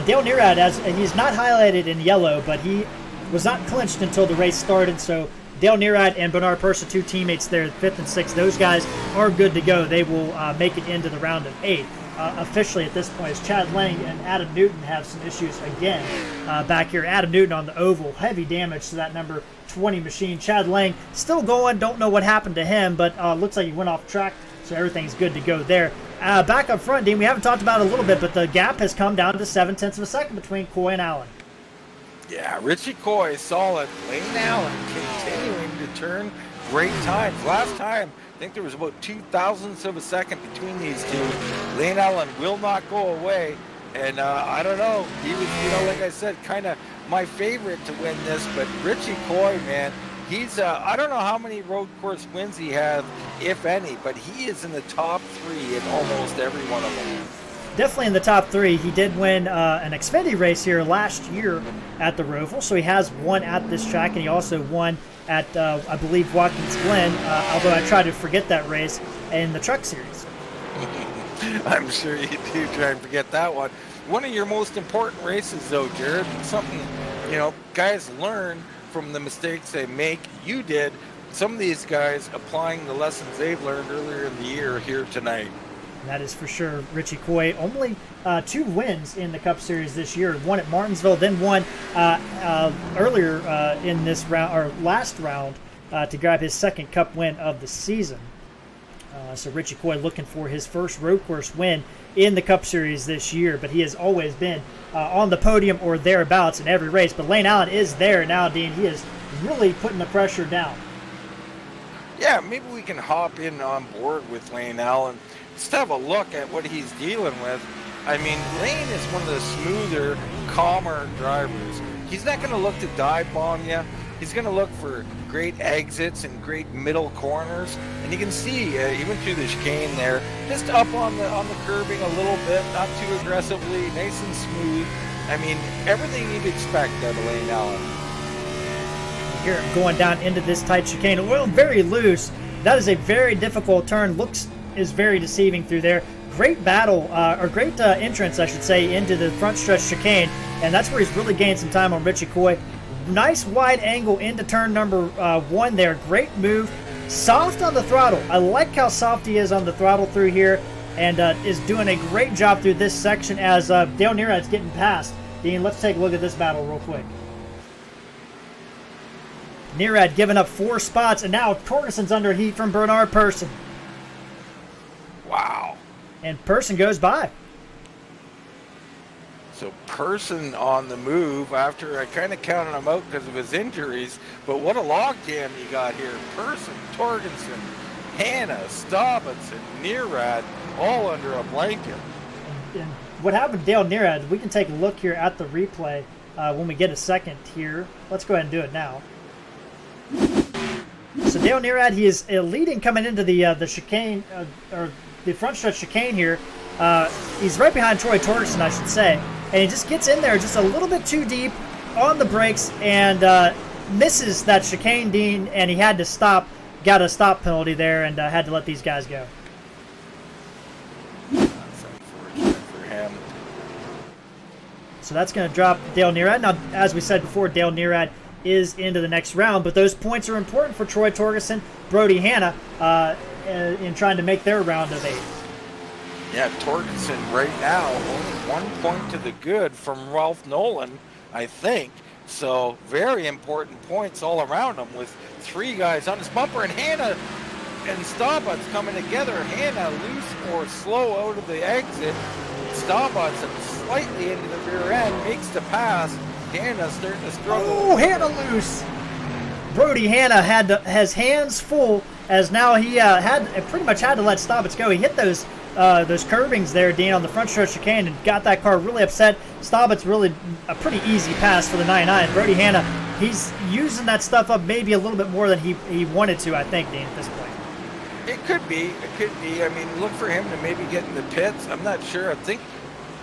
Dale Nearad, he's not highlighted in yellow, but he was not clinched until the race started. So Dale Nearad and Bernard Person, 2 teammates there, 5th and 6th. Those guys are good to go. They will make it into the round of 8. Officially at this point, as Chad Lang and Adam Newton have some issues again back here. Adam Newton on the oval, heavy damage to that number 20 machine. Chad Lang still going, don't know what happened to him, but looks like he went off track, so everything's good to go there. Back up front, Dean, we haven't talked about it a little bit, but the gap has come down to 0.7 of a second between Coy and Allen.
Yeah, Richie Coy, solid. Lane Allen continuing to turn great times. Last time, I think there was about 0.02 of a second between these two. Lane Allen will not go away. And I don't know, he was, like I said, kind of my favorite to win this, but Richie Coy, man, he's, I don't know how many road course wins he has, if any, but he is in the top 3 in almost every one of them.
Definitely in the top 3. He did win an Xfinity race here last year at the Roval, so he has won at this track, and he also won at, I believe, Watkins Glen, although I tried to forget that race, in the Truck Series.
I'm sure you do try and forget that one. One of your most important races, though, Jared, something, guys learn from the mistakes they make. You did. Some of these guys applying the lessons they've learned earlier in the year here tonight.
That is for sure. Richie Coy, only 2 wins in the Cup Series this year. One at Martinsville, then one earlier in this round, or last round, to grab his 2nd Cup win of the season. So Richie Coy looking for his first road course win in the Cup Series this year, but he has always been on the podium or thereabouts in every race. But Lane Allen is there now, Dean. He is really putting the pressure down.
Yeah, maybe we can hop in on board with Lane Allen. Just have a look at what he's dealing with. I mean, Lane is one of the smoother, calmer drivers. He's not going to look to dive bomb you. He's going to look for great exits and great middle corners, and you can see even through the chicane there, just up on the curbing a little bit, not too aggressively, nice and smooth. I mean, everything you'd expect out of Lane Allen.
Here going down into this tight chicane, well, very loose. That is a very difficult turn. Is very deceiving through there. Great battle, or great entrance, I should say, into the front stretch chicane, and that's where he's really gained some time on Richie Coy. Nice wide angle into turn number 1 there. Great move. Soft on the throttle. I like how soft he is on the throttle through here, and is doing a great job through this section as Dale Nearad's getting past. Dean, let's take a look at this battle real quick. Nearad giving up 4 spots, and now Torgerson's under heat from Bernard Persson.
Wow.
And Persson goes by.
So Persson on the move after I kind of counted him out because of his injuries, but what a logjam you got here. Persson, Torgerson, Hanna, Staubitz, and Nearad all under a blanket.
And what happened to Dale Nearad, we can take a look here at the replay when we get a second here. Let's go ahead and do it now. So Dale Nearad, he is leading coming into the chicane, or the front stretch chicane here. He's right behind Troy Torgerson, I should say. And he just gets in there just a little bit too deep on the brakes and misses that chicane, Dean, and he had to stop, got a stop penalty there, and had to let these guys go.
That's unfortunate for him.
So that's going to drop Dale Nearad. Now, as we said before, Dale Nearad is into the next round, but those points are important for Troy Torgerson, Brody Hanna, in trying to make their round of 8.
Yeah, Torgerson right now only 1 point to the good from Ralph Nolan, I think. So very important points all around him with 3 guys on his bumper, and Hanna and Staubitz coming together. Hanna loose or slow out of the exit. Staubitz slightly into the rear end, makes the pass. Hanna starting to struggle.
Oh, Hanna loose. Brody Hanna has hands full, as now he pretty much had to let Staubitz go. He hit those curbings there, Dean, on the front stretch chicane, and got that car really upset. Staubitz really a pretty easy pass for the 99. Brody Hanna, he's using that stuff up maybe a little bit more than he wanted to, I think, Dean, at this point.
It could be. I mean, look for him to maybe get in the pits. I'm not sure.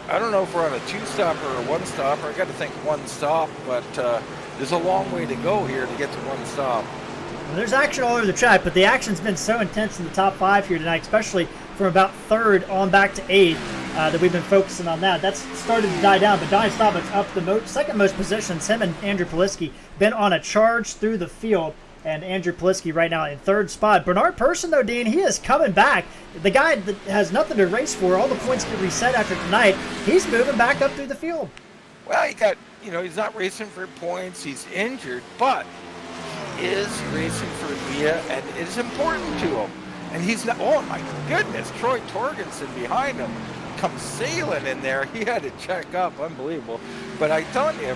I don't know if we're on a 2-stopper or a 1-stopper. I got to think 1 stop, but there's a long way to go here to get to 1 stop.
Well, there's action all over the track, but the action's been so intense in the top 5 here tonight, especially from about 3rd on back to 8th, that we've been focusing on that. That's started to die down, but Donnie Staubitz up the second most positions. Him and Andrew Poliski been on a charge through the field, and Andrew Poliski right now in 3rd spot. Bernard Persson, though, Dean, he is coming back. The guy that has nothing to race for, all the points get reset after tonight, he's moving back up through the field.
Well, he's not racing for points. He's injured, but he is racing for Leah, and it's important to him. And he's not, oh my goodness, Troy Torgerson behind him comes sailing in there. He had to check up, unbelievable. But I'm telling you,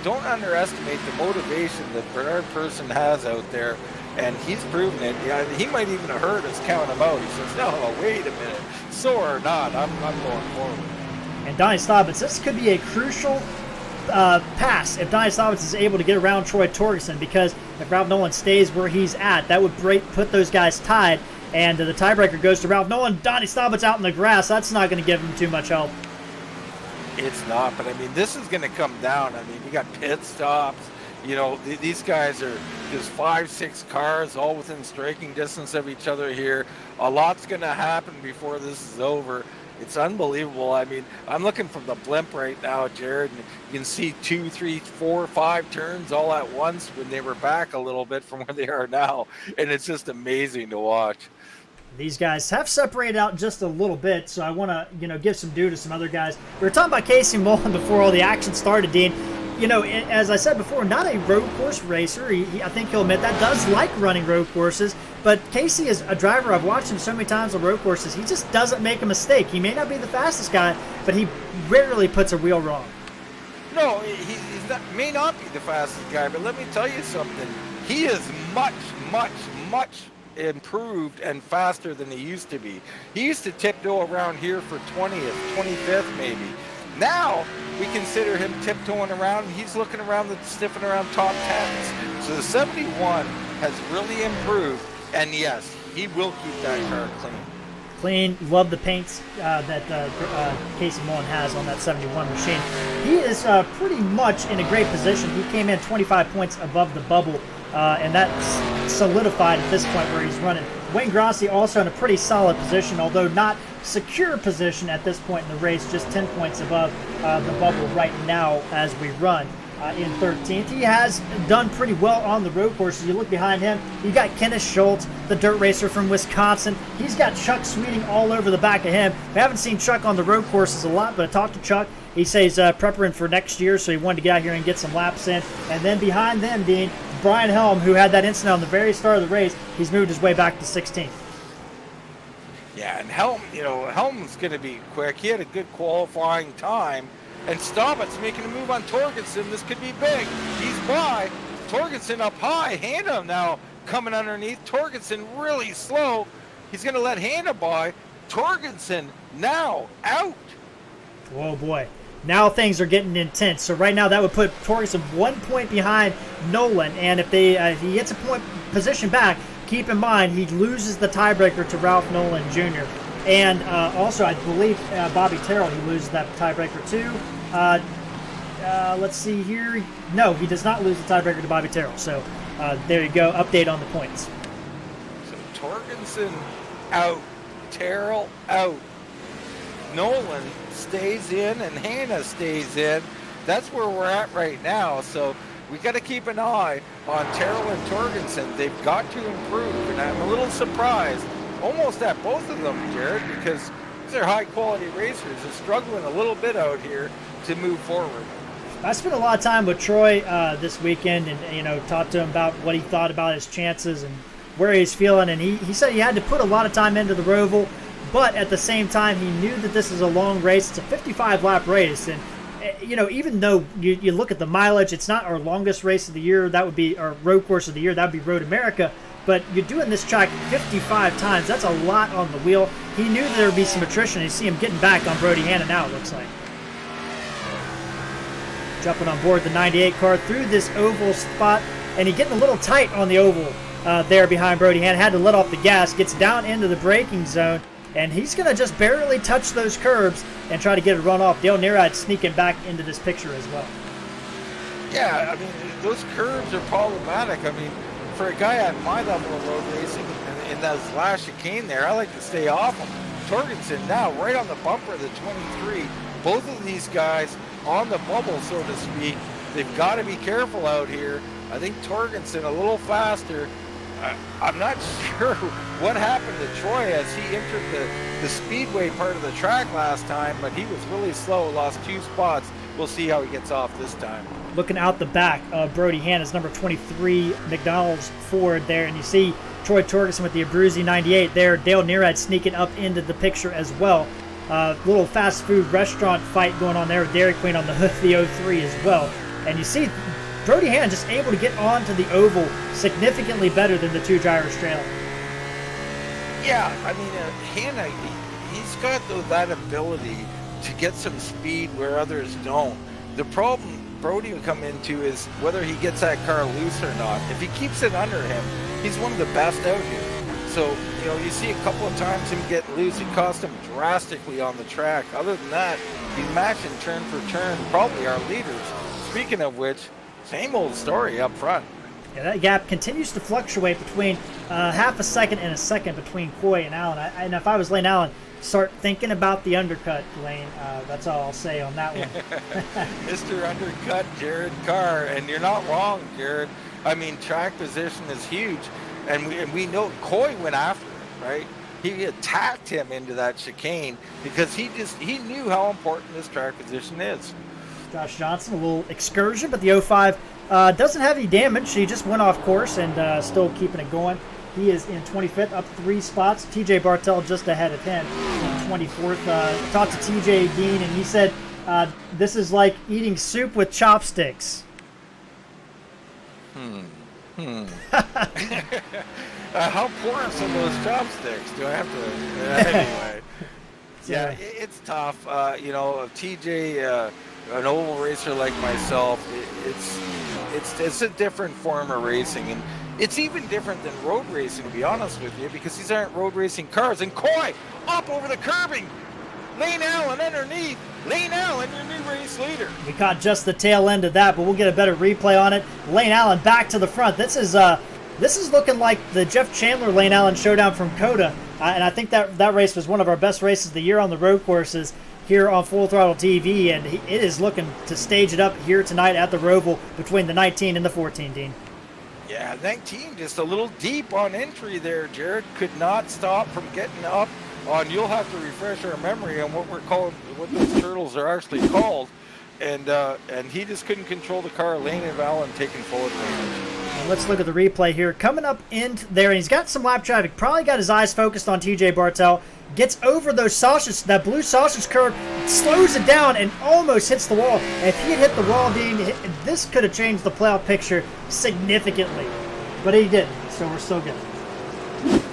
don't underestimate the motivation that Bernard Persson has out there, and he's proven it. Yeah, he might even have heard us count him out. He says, no, wait a minute, so or not, I'm going forward.
And Donnie Stobbins, this could be a crucial pass if Donnie Stobbins is able to get around Troy Torgerson, because if Ralph Nolan stays where he's at, that would put those guys tied, and the tiebreaker goes to Ralph Nolan. Donnie Stobbins out in the grass, that's not going to give him too much help.
It's not, but I mean, this is going to come down. I mean, you got pit stops. You know, these guys are just 5-6 cars all within striking distance of each other here. A lot's going to happen before this is over. It's unbelievable. I mean, I'm looking from the blimp right now, Jared, and you can see 2, 3, 4, 5 turns all at once when they were back a little bit from where they are now, and it's just amazing to watch.
These guys have separated out just a little bit, so I want to, give some due to some other guys. We were talking about Casey Mullen before all the action started, Dean. As I said before, not a road course racer. I think he'll admit that, does like running road courses, but Casey is a driver. I've watched him so many times on road courses. He just doesn't make a mistake. He may not be the fastest guy, but he rarely puts a wheel wrong.
No, may not be the fastest guy, but let me tell you something. He is much, much, much improved and faster than he used to be. He used to tiptoe around here for 20th, 25th maybe. Now we consider him tiptoeing around, and he's looking around, sniffing around top 10s. So the 71 has really improved, and yes, he will keep that car clean.
Love the paints that Casey Mullen has on that 71 machine. He is pretty much in a great position. He came in 25 points above the bubble, and that's solidified at this point where he's running. Wayne Grossi also in a pretty solid position, although not secure position at this point in the race, just 10 points above the bubble right now as we run in 13th. He has done pretty well on the road courses. You look behind him, you got Kenneth Schultz, the dirt racer from Wisconsin. He's got Chuck Sweeting all over the back of him. We haven't seen Chuck on the road courses a lot, but I talked to Chuck. He says preparing for next year, so he wanted to get out here and get some laps in. And then behind them, Dean, Brian Helm, who had that incident on the very start of the race, he's moved his way back to 16th.
Yeah, and Helm's going to be quick. He had a good qualifying time. And Stobbins making a move on Torgerson. This could be big. He's by. Torgerson up high. Hanna now coming underneath. Torgerson really slow. He's going to let Hanna by. Torgerson now out.
Whoa, boy. Now things are getting intense. So right now that would put Torgerson 1 point behind Nolan. And if he gets a point position back, keep in mind he loses the tiebreaker to Ralph Nolan Jr. And also, I believe Bobby Terrell, he loses that tiebreaker too. Let's see here. No, he does not lose the tiebreaker to Bobby Terrell. So there you go. Update on the points.
So Torgerson out. Terrell out. Nolan stays in and Hanna stays in. That's where we're at right now. So we got to keep an eye on Terrell and Torgerson. They've got to improve. And I'm a little surprised almost at both of them, Jared, because these are high-quality racers. They're struggling a little bit out here to move forward.
I spent a lot of time with Troy this weekend and, talked to him about what he thought about his chances and where he's feeling. And he said he had to put a lot of time into the Roval, but at the same time, he knew that this is a long race. It's a 55-lap race. And, even though you look at the mileage, it's not our longest race of the year. That would be our road course of the year. That would be Road America. But you're doing this track 55 times. That's a lot on the wheel. He knew there would be some attrition. You see him getting back on Brody Hanna now, it looks like. Jumping on board the 98 car through this oval spot. And he's getting a little tight on the oval there behind Brody Hanna. Had to let off the gas. Gets down into the braking zone. And he's going to just barely touch those curbs and try to get a run off. Dale Neerad sneaking back into this picture as well.
Yeah, I mean, those curbs are problematic. I mean, for a guy at my level of road racing in those last chicane there, I like to stay off them. Torgerson now right on the bumper of the 23. Both of these guys on the bubble, so to speak. They've got to be careful out here. I think Torgerson a little faster. I'm not sure what happened to Troy as he entered the speedway part of the track last time, but he was really slow, lost 2 spots. We'll see how he gets off this time.
Looking out the back of Brody Hanna's number 23 McDonald's Ford there, and you see Troy Torgerson with the Abruzzi 98 there. Dale Neerad sneaking up into the picture as well. Little fast food restaurant fight going on there with Dairy Queen on the hood of the 03 as well. And you see Brody Hanna just able to get onto the oval significantly better than the 2 drivers trailing.
Yeah, I mean, Hanna, he's got that ability to get some speed where others don't. The problem Brody will come into is whether he gets that car loose or not. If he keeps it under him, he's one of the best out here. So, you see a couple of times him get loose, it cost him drastically on the track. Other than that, he's matching turn for turn, probably our leaders. Speaking of which, same old story up front.
Yeah, that gap continues to fluctuate between half a second and a second between Coy and Allen. And if I was Lane Allen, start thinking about the undercut, Lane. That's all I'll say on that one.
Mr. Undercut, Jared Carr. And you're not wrong, Jared. I mean, track position is huge. And we know Coy went after him, right? He attacked him into that chicane because he knew how important this track position is.
Josh Johnson, a little excursion, but the 05 doesn't have any damage. He just went off course and still keeping it going. He is in 25th, up 3 spots. TJ Bartel just ahead of him in 24th. Talked to TJ Dean, and he said this is like eating soup with chopsticks.
How porous are those chopsticks? Do I have to? Anyway. Yeah, it's tough. TJ, an oval racer like myself, it's a different form of racing, and it's even different than road racing, to be honest with you, because these aren't road racing cars. And Coy up over the curbing, Lane Allen underneath. Lane Allen, your new race leader.
We caught just the tail end of that, but we'll get a better replay on it. Lane Allen back to the front. This is looking like the Jeff Chandler Lane Allen showdown from COTA, and I think that race was one of our best races of the year on the road courses here on Full Throttle TV, and it is looking to stage it up here tonight at the Roval between the 19 and the 14, Dean.
Yeah, 19 just a little deep on entry there. Jared could not stop from getting up on. You'll have to refresh our memory on what what those turtles are actually called, and he just couldn't control the car. Lane and Allen taking full advantage.
And let's look at the replay here. Coming up in there, and he's got some lap traffic. Probably got his eyes focused on TJ Bartel. Gets over that blue sausage curve, slows it down, and almost hits the wall. And if he had hit the wall, Dean, this could have changed the playoff picture significantly. But he didn't, so we're still good.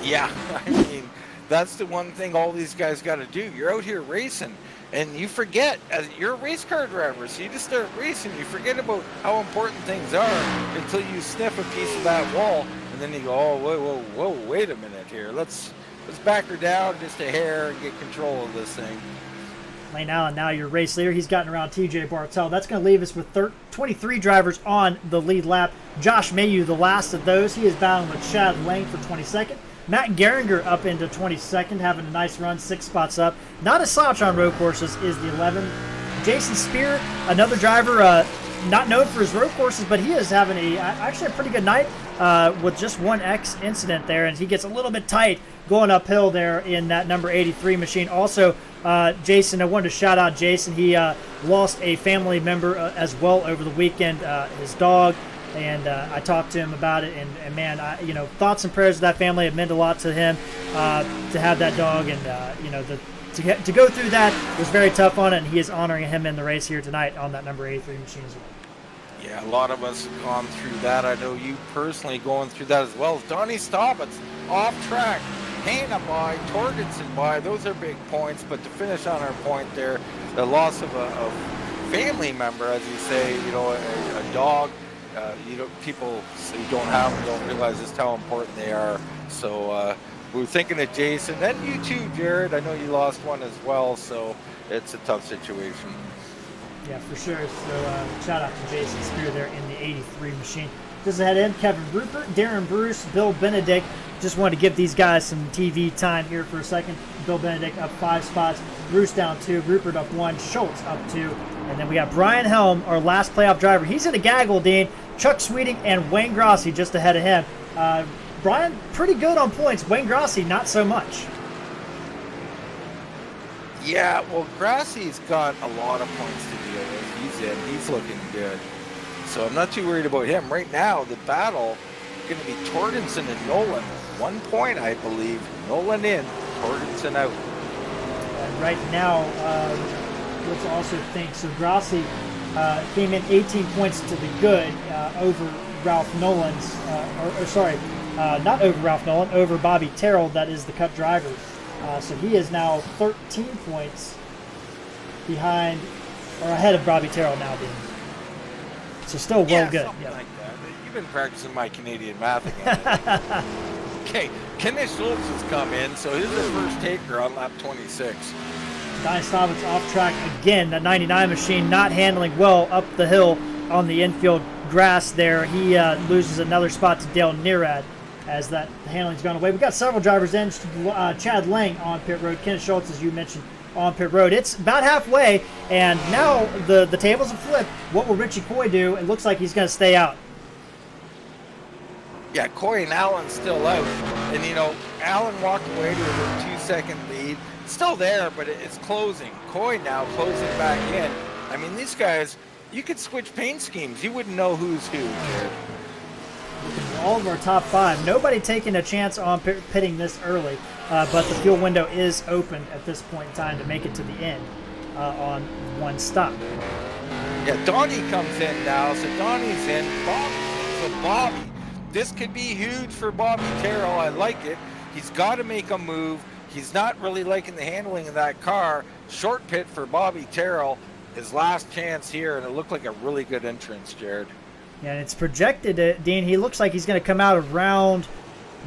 Yeah, I mean, that's the one thing all these guys got to do. You're out here racing, and you forget, you're a race car driver, so you just start racing. You forget about how important things are until you sniff a piece of that wall, and then you go, oh, whoa, wait a minute here. Let's back her down just a hair and get control of this thing.
Lane Allen, now your race leader. He's gotten around TJ Bartel. That's going to leave us with 23 drivers on the lead lap. Josh Mayu, the last of those. He is battling with Chad Lang for 22nd. Matt Geringer up into 22nd, having a nice run, 6 spots up. Not a slouch on road courses is the 11. Jason Spear, another driver, not known for his road courses, but he is having actually a pretty good night with just one X incident there, and he gets a little bit tight going uphill there in that number 83 machine. Also, Jason, I wanted to shout out Jason. He lost a family member as well over the weekend, his dog, and I talked to him about it, and man, thoughts and prayers to that family. It meant a lot to him to have that dog, and to go through that was very tough on it, and he is honoring him in the race here tonight on that number 83 machine as well.
Yeah, a lot of us have gone through that. I know you personally going through that as well. Donnie Stobbits off track, Hannah by, Torgensen by. Those are big points, but to finish on our point there, the loss of a family member, as you say, a dog. People who don't have them don't realize just how important they are. So we're thinking of Jason, and you too, Jared. I know you lost one as well, so it's a tough situation.
Yeah, for sure. So shout out to Jason Spear there in the 83 machine. Just ahead in, Kevin Rupert, Darren Bruce, Bill Benedict. Just wanted to give these guys some TV time here for a second. Bill Benedict up 5 spots, Bruce down 2, Rupert up 1, Schultz up 2, and then we got Brian Helm, our last playoff driver. He's in a gaggle, Dean. Chuck Sweeting and Wayne Grossi just ahead of him. Brian, pretty good on points. Wayne Grossi, not so much.
Yeah, well, Grassi's got a lot of points to deal with. He's looking good. So I'm not too worried about him. Right now, the battle is going to be Torgensen and Nolan. 1 point, I believe. Nolan in, Torgensen out.
And right now, let's also think. So Grossi came in 18 points to the good over Ralph Nolan's, not over Ralph Nolan, over Bobby Terrell, that is the Cup driver. So he is now 13 points behind or ahead of Bobby Terrell now, Dean. So still well good.
Something like that. You've been practicing my Canadian math again. Okay, Kenneth Schultz has come in, so he's the first taker on lap 26.
Donnie Stobbins off track again. That 99 machine not handling well up the hill on the infield grass there. He loses another spot to Dale Nearad as that handling's gone away. We've got several drivers in. Chad Lang on pit road. Kenneth Schultz, as you mentioned, on pit road. It's about halfway, and now the tables have flipped. What will Richie Coy do? It looks like he's going to stay out.
Yeah, Coy and Allen's still out. And, you know, Allen walked away to a 2-second lead. Still there, but it's closing. Coy now closing back in. I mean, these guys, you could switch paint schemes. You wouldn't know who's who.
All of our top 5. Nobody taking a chance on pitting this early, but the fuel window is open at this point in time to make it to the end on one stop.
Yeah, Donnie comes in now, so Donnie's in. Bobby. This could be huge for Bobby Terrell. I like it. He's got to make a move. He's not really liking the handling of that car. Short pit for Bobby Terrell. His last chance here, and it looked like a really good entrance, Jared.
Yeah, and it's projected, Dean, he looks like he's going to come out around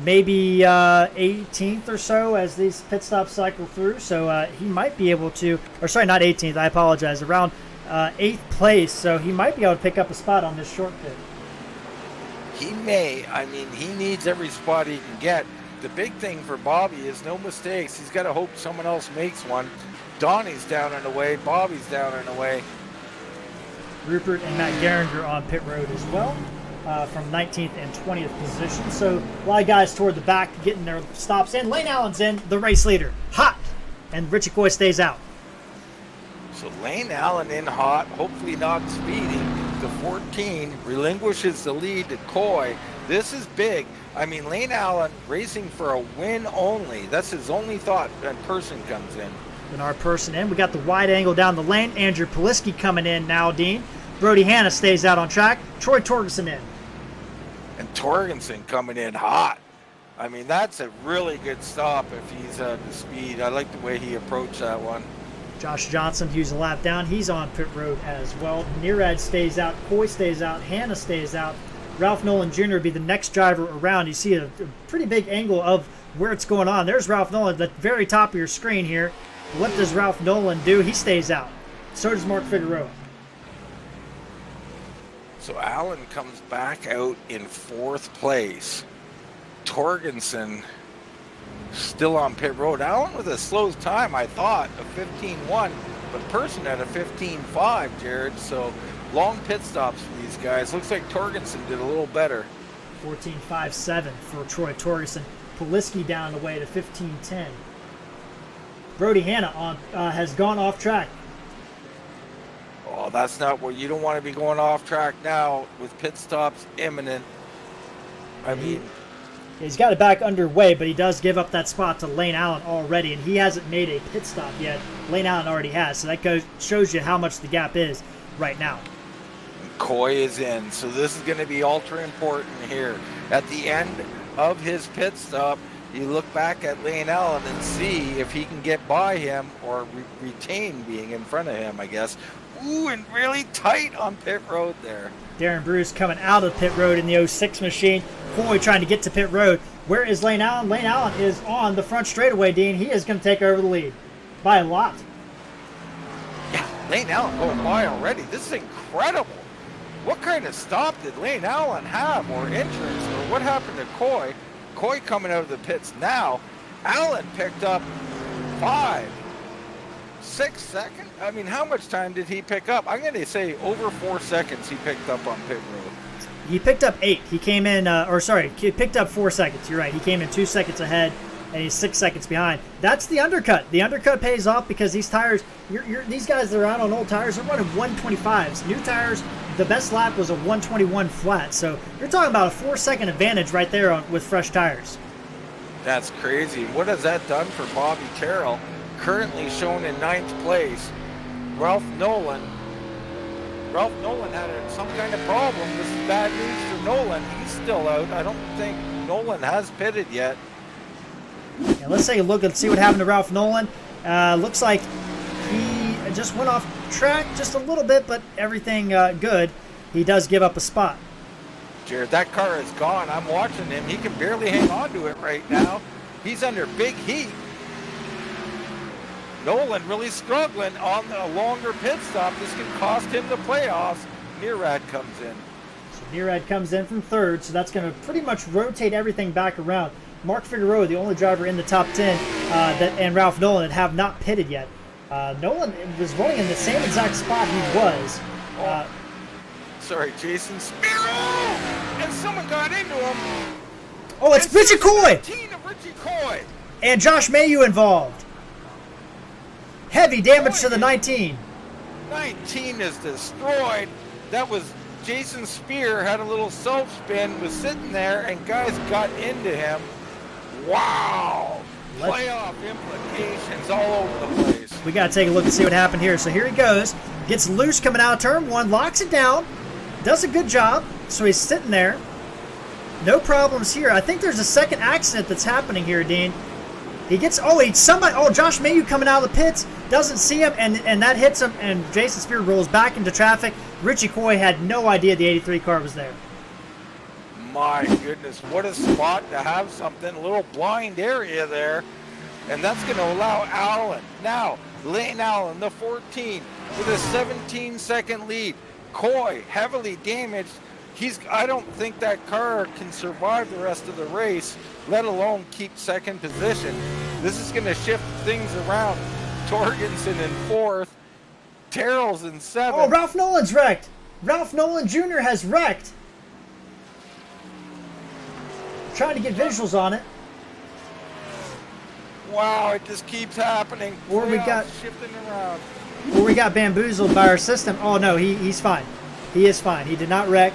maybe 18th or so as these pit stops cycle through. So he might be able to, or sorry, not 18th, I apologize, around 8th place. So he might be able to pick up a spot on this short pit.
He may. I mean, he needs every spot he can get. The big thing for Bobby is no mistakes. He's got to hope someone else makes one. Donnie's down and away. Bobby's down and away.
Rupert and Matt Geringer on pit road as well from 19th and 20th position. So a lot of guys toward the back getting their stops in. Lane Allen's in, the race leader. Hot! And Richie Coy stays out.
So Lane Allen in hot, hopefully not speeding. The 14 relinquishes the lead to Coy. This is big. I mean, Lane Allen racing for a win only. That's his only thought when Person comes in.
And our Person in. We got the wide angle down the lane. Andrew Poliski coming in now, Dean. Brody Hanna stays out on track. Troy Torgerson in.
And Torgerson coming in hot. I mean, that's a really good stop if he's the speed. I like the way he approached that one.
Josh Johnson, who's a lap down, he's on pit road as well. Nearad stays out. Coy stays out. Hanna stays out. Ralph Nolan Jr. will be the next driver around. You see a pretty big angle of where it's going on. There's Ralph Nolan at the very top of your screen here. What does Ralph Nolan do? He stays out. So does Mark Figueroa.
So Allen comes back out in 4th place. Torgerson still on pit road. Allen with a slow time, I thought, of 15.1, but Person at a 15.5, Jared. So long pit stops for these guys. Looks like Torgerson did a little better.
14.57 for Troy Torgerson. Poliski down the way to 15.10. Brody Hanna has gone off track.
Oh, that's not what you don't want to be going off track now with pit stops imminent. I mean,
he's got it back underway, but he does give up that spot to Lane Allen already, and he hasn't made a pit stop yet. Lane Allen already has, so that shows you how much the gap is right now.
Coy is in, so this is going to be ultra important here. At the end of his pit stop, you look back at Lane Allen and see if he can get by him or retain being in front of him, I guess. Ooh, and really tight on pit road there.
Darren Bruce coming out of pit road in the 06 machine. Coy trying to get to pit road. Where is Lane Allen? Lane Allen is on the front straightaway, Dean. He is going to take over the lead by a lot.
Yeah, Lane Allen going by already. This is incredible. What kind of stop did Lane Allen have, or entrance, or what happened to Coy? Coy coming out of the pits now. Allen picked up 5, 6 seconds. I mean, how much time did he pick up? I'm going to say over 4 seconds he picked up on pit road.
He picked up 8. He came in, he picked up 4 seconds. You're right. He came in 2 seconds ahead, and he's 6 seconds behind. That's the undercut. The undercut pays off because these tires, these guys that are out on old tires, they're running 125s. New tires, the best lap was a 121 flat. So you're talking about a 4-second advantage right there with fresh tires. That's
crazy. What has that done for Bobby Terrell? Currently shown in 9th place. Ralph Nolan had some kind of problem. This is bad news for Nolan. He's still out. I don't think Nolan has pitted yet.
Yeah, let's take a look and see what happened to Ralph Nolan. Looks like he just went off track just a little bit, but everything good. He does give up a spot.
Jared, that car is gone. I'm watching him. He can barely hang on to it right now. He's under big heat. Nolan really struggling on a longer pit stop. This can cost him the playoffs. Nearad comes in.
So Nearad comes in from third, so that's going to pretty much rotate everything back around. Mark Figueroa, the only driver in the top 10, and Ralph Nolan that have not pitted yet. Nolan was running in the same exact spot he was.
Sorry, Jason Spiro! And someone got into him.
Oh, it's Richie Coy!
Of Richie Coy.
And Josh Mayu involved. Heavy damage to the 19.
19 is destroyed. That was Jason Spear, had a little self-spin, was sitting there, and guys got into him. Wow! Playoff implications all over the place.
We got to take a look and see what happened here. So here he goes. Gets loose coming out of turn one, locks it down. Does a good job. So he's sitting there. No problems here. I think there's a second accident that's happening here, Dean. He gets, Josh Mayu coming out of the pits, doesn't see him, and that hits him, and Jason Spear rolls back into traffic. Richie Coy had no idea the 83 car was there.
My goodness, what a spot to have something, a little blind area there. And that's going to allow Allen. Now, Lane Allen, the 14, with a 17-second lead. Coy, heavily damaged. I don't think that car can survive the rest of the race, let alone keep second position. This is going to shift things around. Torgensen in fourth. Terrell's in seventh.
Oh, Ralph Nolan's wrecked. Ralph Nolan Jr. has wrecked. Trying to get visuals on it.
Wow, it just keeps happening.
Or we got
shifting around.
Or we got bamboozled by our system. Oh no, he's fine. He is fine. He did not wreck.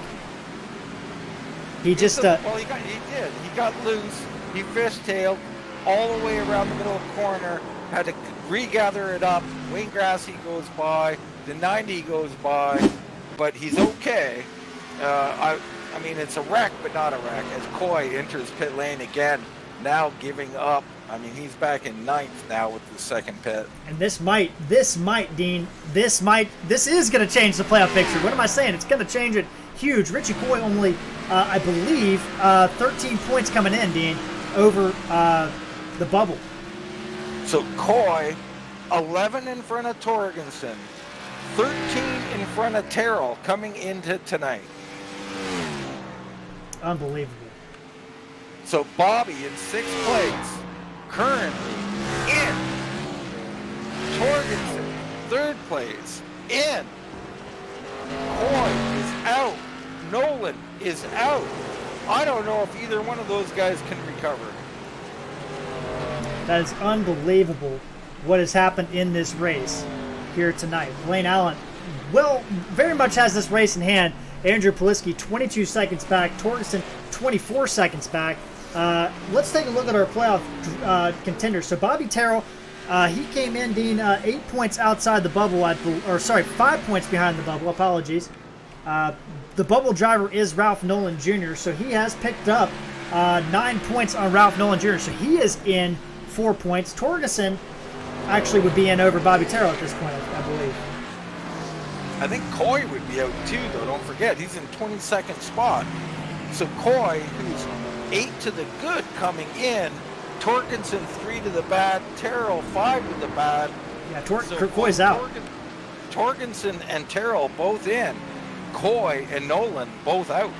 He just
he did. He got loose. He fishtailed all the way around the middle of the corner. Had to regather it up. Wayne Grassy goes by. The 90 goes by, but he's okay. I mean, it's a wreck, but not a wreck. As Coy enters pit lane again, now giving up. I mean, he's back in ninth now with the second pit.
And this might, Dean, this is going to change the playoff picture. What am I saying? It's going to change it huge. Richie Coy only, I believe, 13 points coming in, Dean, over the bubble.
So Coy, 11 in front of Torgensen, 13 in front of Terrell coming into tonight.
Unbelievable.
So Bobby in sixth place, currently in. Torgensen, third place, in. Coy is out. Nolan is out. I don't know if either one of those guys can recover.
That is unbelievable what has happened in this race here tonight. Lane Allen, very much has this race in hand. Andrew Poliski, 22 seconds back. Torgerson, 24 seconds back. Let's take a look at our playoff contenders. So Bobby Terrell, he came in, Dean, 8 points outside the bubble, 5 points behind the bubble. Apologies. The bubble driver is Ralph Nolan Jr., so he has picked up 9 points on Ralph Nolan Jr., so he is in 4 points. Torgerson actually would be in over Bobby Terrell at this point, I believe.
I think Coy would be out too, though. Don't forget, he's in 22nd spot. So Coy, who's 8 to the good coming in, Torgensen 3 to the bad, Terrell 5 to the bad.
Yeah, Coy's out.
Torgensen and Terrell both in. Coy and Nolan both out.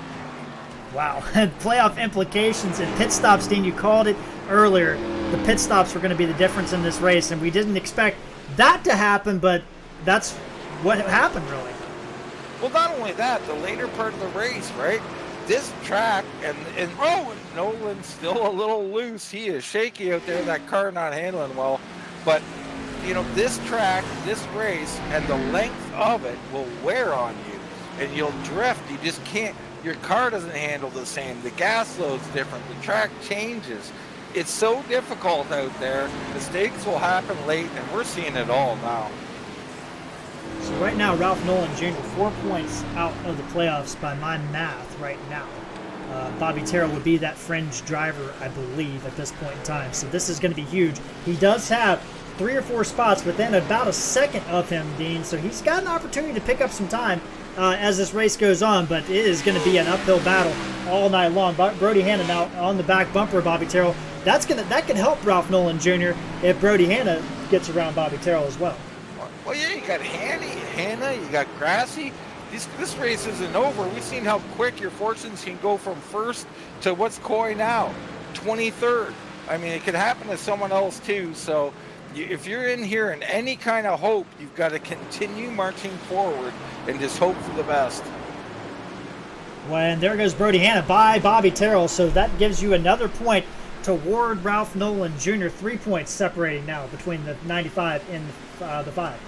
Wow. Playoff implications and pit stops, Dean, you called it earlier. The pit stops were going to be the difference in this race, and we didn't expect that to happen, but that's what happened, really.
Well, not only that, the later part of the race, right? This track, and Nolan's still a little loose. He is shaky out there, that car not handling well. But, you know, this track, this race, and the length of it will wear on you. And you'll drift. You just can't, your car doesn't handle the same. The gas load's different. The track changes. It's so difficult out there. Mistakes will happen late, and we're seeing it all now.
So right now, Ralph Nolan Jr., 4 points out of the playoffs by my math right now. Bobby Terrell would be that fringe driver, I believe, at this point in time. So this is going to be huge. He does have 3 or 4 spots within about a second of him, Dean. So he's got an opportunity to pick up some time as this race goes on, but it is going to be an uphill battle all night long. Brody Hanna now on the back bumper of Bobby Terrell. That can help Ralph Nolan Jr. if Brody Hanna gets around Bobby Terrell as well.
Well, yeah, you got Hanna, you got Grassy. This race isn't over. We've seen how quick your fortunes can go from first to what's Coy now, 23rd. I mean, it could happen to someone else too. So if you're in here in any kind of hope, you've got to continue marching forward and just hope for the best.
Well, and there goes Brody Hanna by Bobby Terrell. So that gives you another point toward Ralph Nolan Jr. 3 points separating now between the 95 and the 5.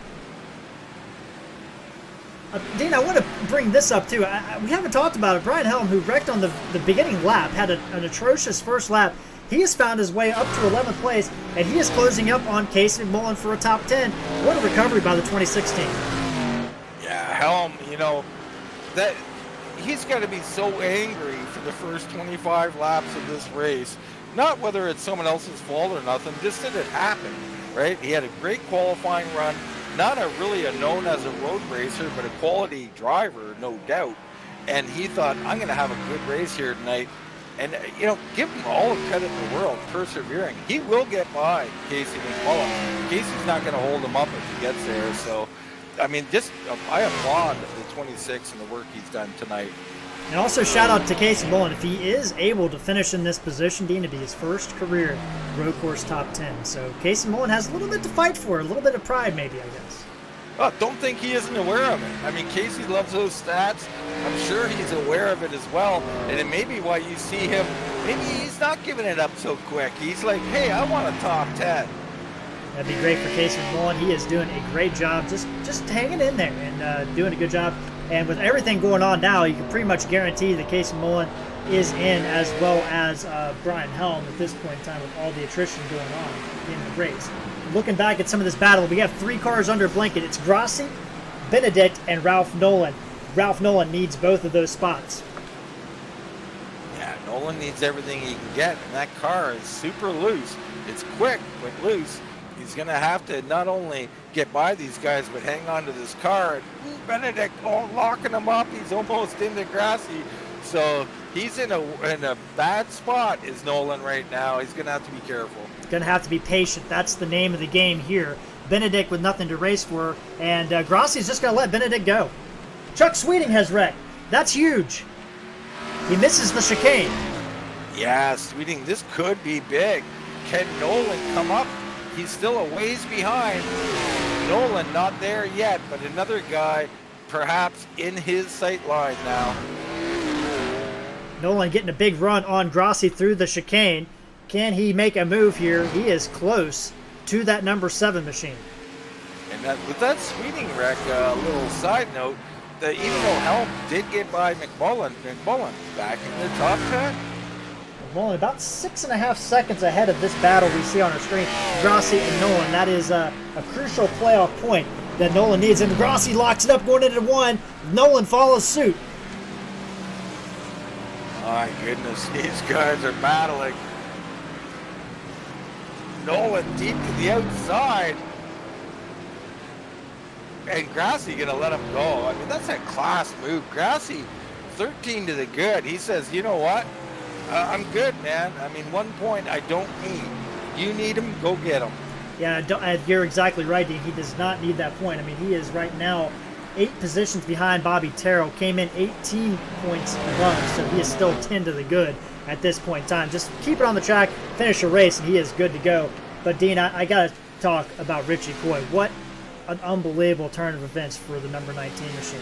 Dean, I want to bring this up too. We haven't talked about it. Brian Helm, who wrecked on the beginning lap, had an atrocious first lap. He has found his way up to 11th place, and he is closing up on Casey McMullen for a top 10. What a recovery by the 2016.
Yeah, Helm, that he's got to be so angry for the first 25 laps of this race. Not whether it's someone else's fault or nothing, just that it happened, right? He had a great qualifying run. Not really a known as a road racer, but a quality driver, no doubt. And he thought, I'm going to have a good race here tonight. And, give him all the credit in the world, persevering. He will get by Casey McMullen. Casey's not going to hold him up if he gets there. So, I mean, I applaud the 26 and the work he's done tonight.
And also shout out to Casey McMullen. If he is able to finish in this position, Dean, to be his first career road course top 10. So Casey McMullen has a little bit to fight for, a little bit of pride maybe, I guess.
Oh, don't think he isn't aware of it. I mean, Casey loves those stats. I'm sure he's aware of it as well. And it may be why you see him, maybe he's not giving it up so quick. He's like, hey, I want a top 10.
That'd be great for Casey McMullen. He is doing a great job just hanging in there and doing a good job. And with everything going on now, you can pretty much guarantee that Casey McMullen is in, as well as Brian Helm at this point in time with all the attrition going on in the race. Looking back at some of this battle, we have 3 cars under blanket. It's Grossi, Benedict, and Ralph Nolan. Ralph Nolan needs both of those spots.
Yeah, Nolan needs everything he can get, and that car is super loose. It's quick, but loose. He's going to have to not only get by these guys, but hang on to this car. And Benedict locking him up. He's almost into Grassi. So he's in a bad spot, is Nolan right now. He's going to have to be careful.
Going to have to be patient. That's the name of the game here. Benedict with nothing to race for, and Grossi's just going to let Benedict go. Chuck Sweeting has wrecked. That's huge. He misses the chicane.
Yeah, Sweeting, this could be big. Can Nolan come up? He's still a ways behind. Nolan not there yet, but another guy perhaps in his sight line now.
Nolan getting a big run on Grossi through the chicane. Can he make a move here? He is close to that number 7 machine.
And with that Sweeting wreck, a little side note, that even though Helm did get by McMullen back in the top 10.
McMullen about 6.5 seconds ahead of this battle we see on our screen. Grossi and Nolan. That is a crucial playoff point that Nolan needs. And Grossi locks it up going into 1. Nolan follows suit.
My goodness, these guys are battling. Nolan deep to the outside. And Grassi gonna let him go. I mean, that's a class move. Grassi, 13 to the good. He says, you know what? I'm good, man. I mean, 1 point I don't need. You need him, go get him.
Yeah, you're exactly right, Dean. He does not need that point. I mean, he is right now 8 positions behind Bobby Terrell. Came in 18 points above, so he is still 10 to the good at this point in time. Just keep it on the track, finish a race, and he is good to go. But, Dean, I got to talk about Richie Coy. What an unbelievable turn of events for the number 19 machine.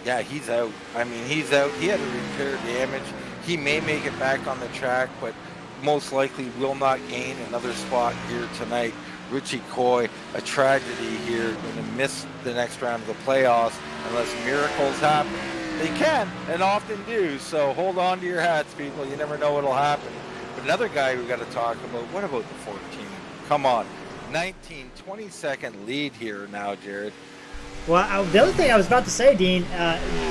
Yeah, he's out. I mean, he's out. He had to repair damage. He may make it back on the track, but most likely will not gain another spot here tonight. Richie Coy, a tragedy here, going to miss the next round of the playoffs unless miracles happen. They can and often do, so hold on to your hats, people. You never know what'll happen. But another guy we got to talk about, what about the 14? Come on. 19, 20-second lead here now, Jared.
Well, the other thing I was about to say, Dean,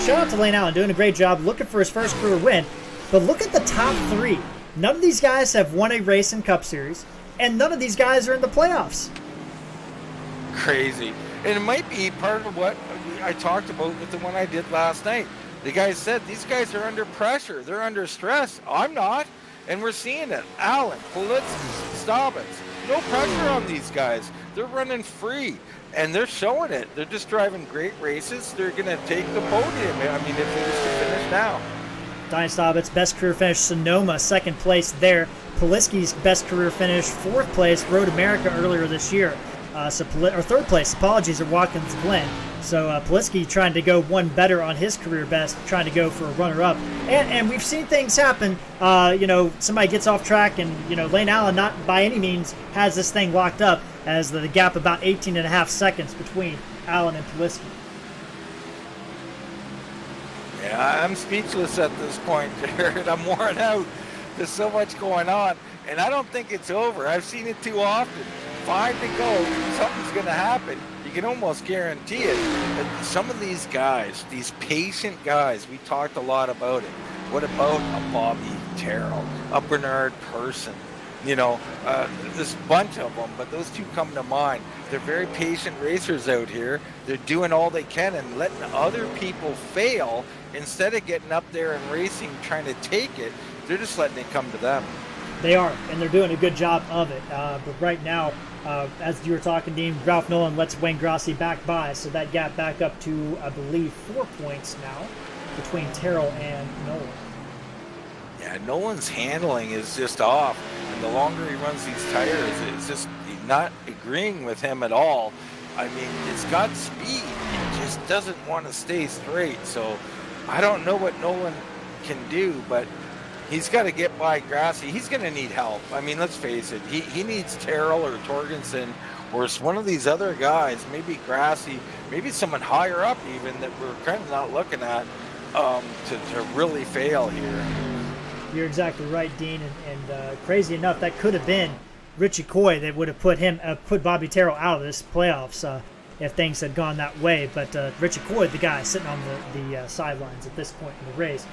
shout out to Lane Allen, doing a great job, looking for his first career win. But look at the top 3. None of these guys have won a race in Cup Series. and none of these guys are in the playoffs.
Crazy. And it might be part of what I talked about with the one I did last night. The guy said these guys are under pressure. They're under stress. I'm not. And we're seeing it. Allen, Politsky, Staubitz. No pressure on these guys. They're running free. And they're showing it. They're just driving great races. They're going to take the podium. I mean, if they just finish now.
Diane Staubitz, best career finish, Sonoma, second place there. Politsky's best career finish, fourth place, Road America earlier this year. Or third place, apologies, at Watkins Glen. So Politsky trying to go one better on his career best, trying to go for a runner-up. And we've seen things happen. Somebody gets off track, and, Lane Allen not by any means has this thing locked up, as the gap about 18.5 seconds between Allen and Politsky.
Yeah, I'm speechless at this point, Jared. I'm worn out. There's so much going on, and I don't think it's over. I've seen it too often. 5 to go, something's going to happen. You can almost guarantee it. And some of these guys, these patient guys, we talked a lot about it. What about a Bobby Terrell, a Bernard Person? There's a bunch of them, but those two come to mind. They're very patient racers out here. They're doing all they can and letting other people fail instead of getting up there and racing, trying to take it. They're just letting it come to them.
They are, and they're doing a good job of it. But right now, as you were talking, Dean, Ralph Nolan lets Wayne Grossi back by, so that gap back up to, I believe, 4 points now between Terrell and Nolan.
Yeah, Nolan's handling is just off, and the longer he runs these tires, it's just not agreeing with him at all. I mean, it's got speed, it just doesn't want to stay straight. So I don't know what Nolan can do, but he's got to get by Grassi. He's going to need help. I mean, let's face it. He needs Terrell or Torgensen or one of these other guys, maybe Grassi, maybe someone higher up even that we're kind of not looking at to really fail here.
You're exactly right, Dean. And crazy enough, that could have been Richie Coy that would have put Bobby Terrell out of this playoffs if things had gone that way. But Richie Coy, the guy sitting on the sidelines at this point in the race.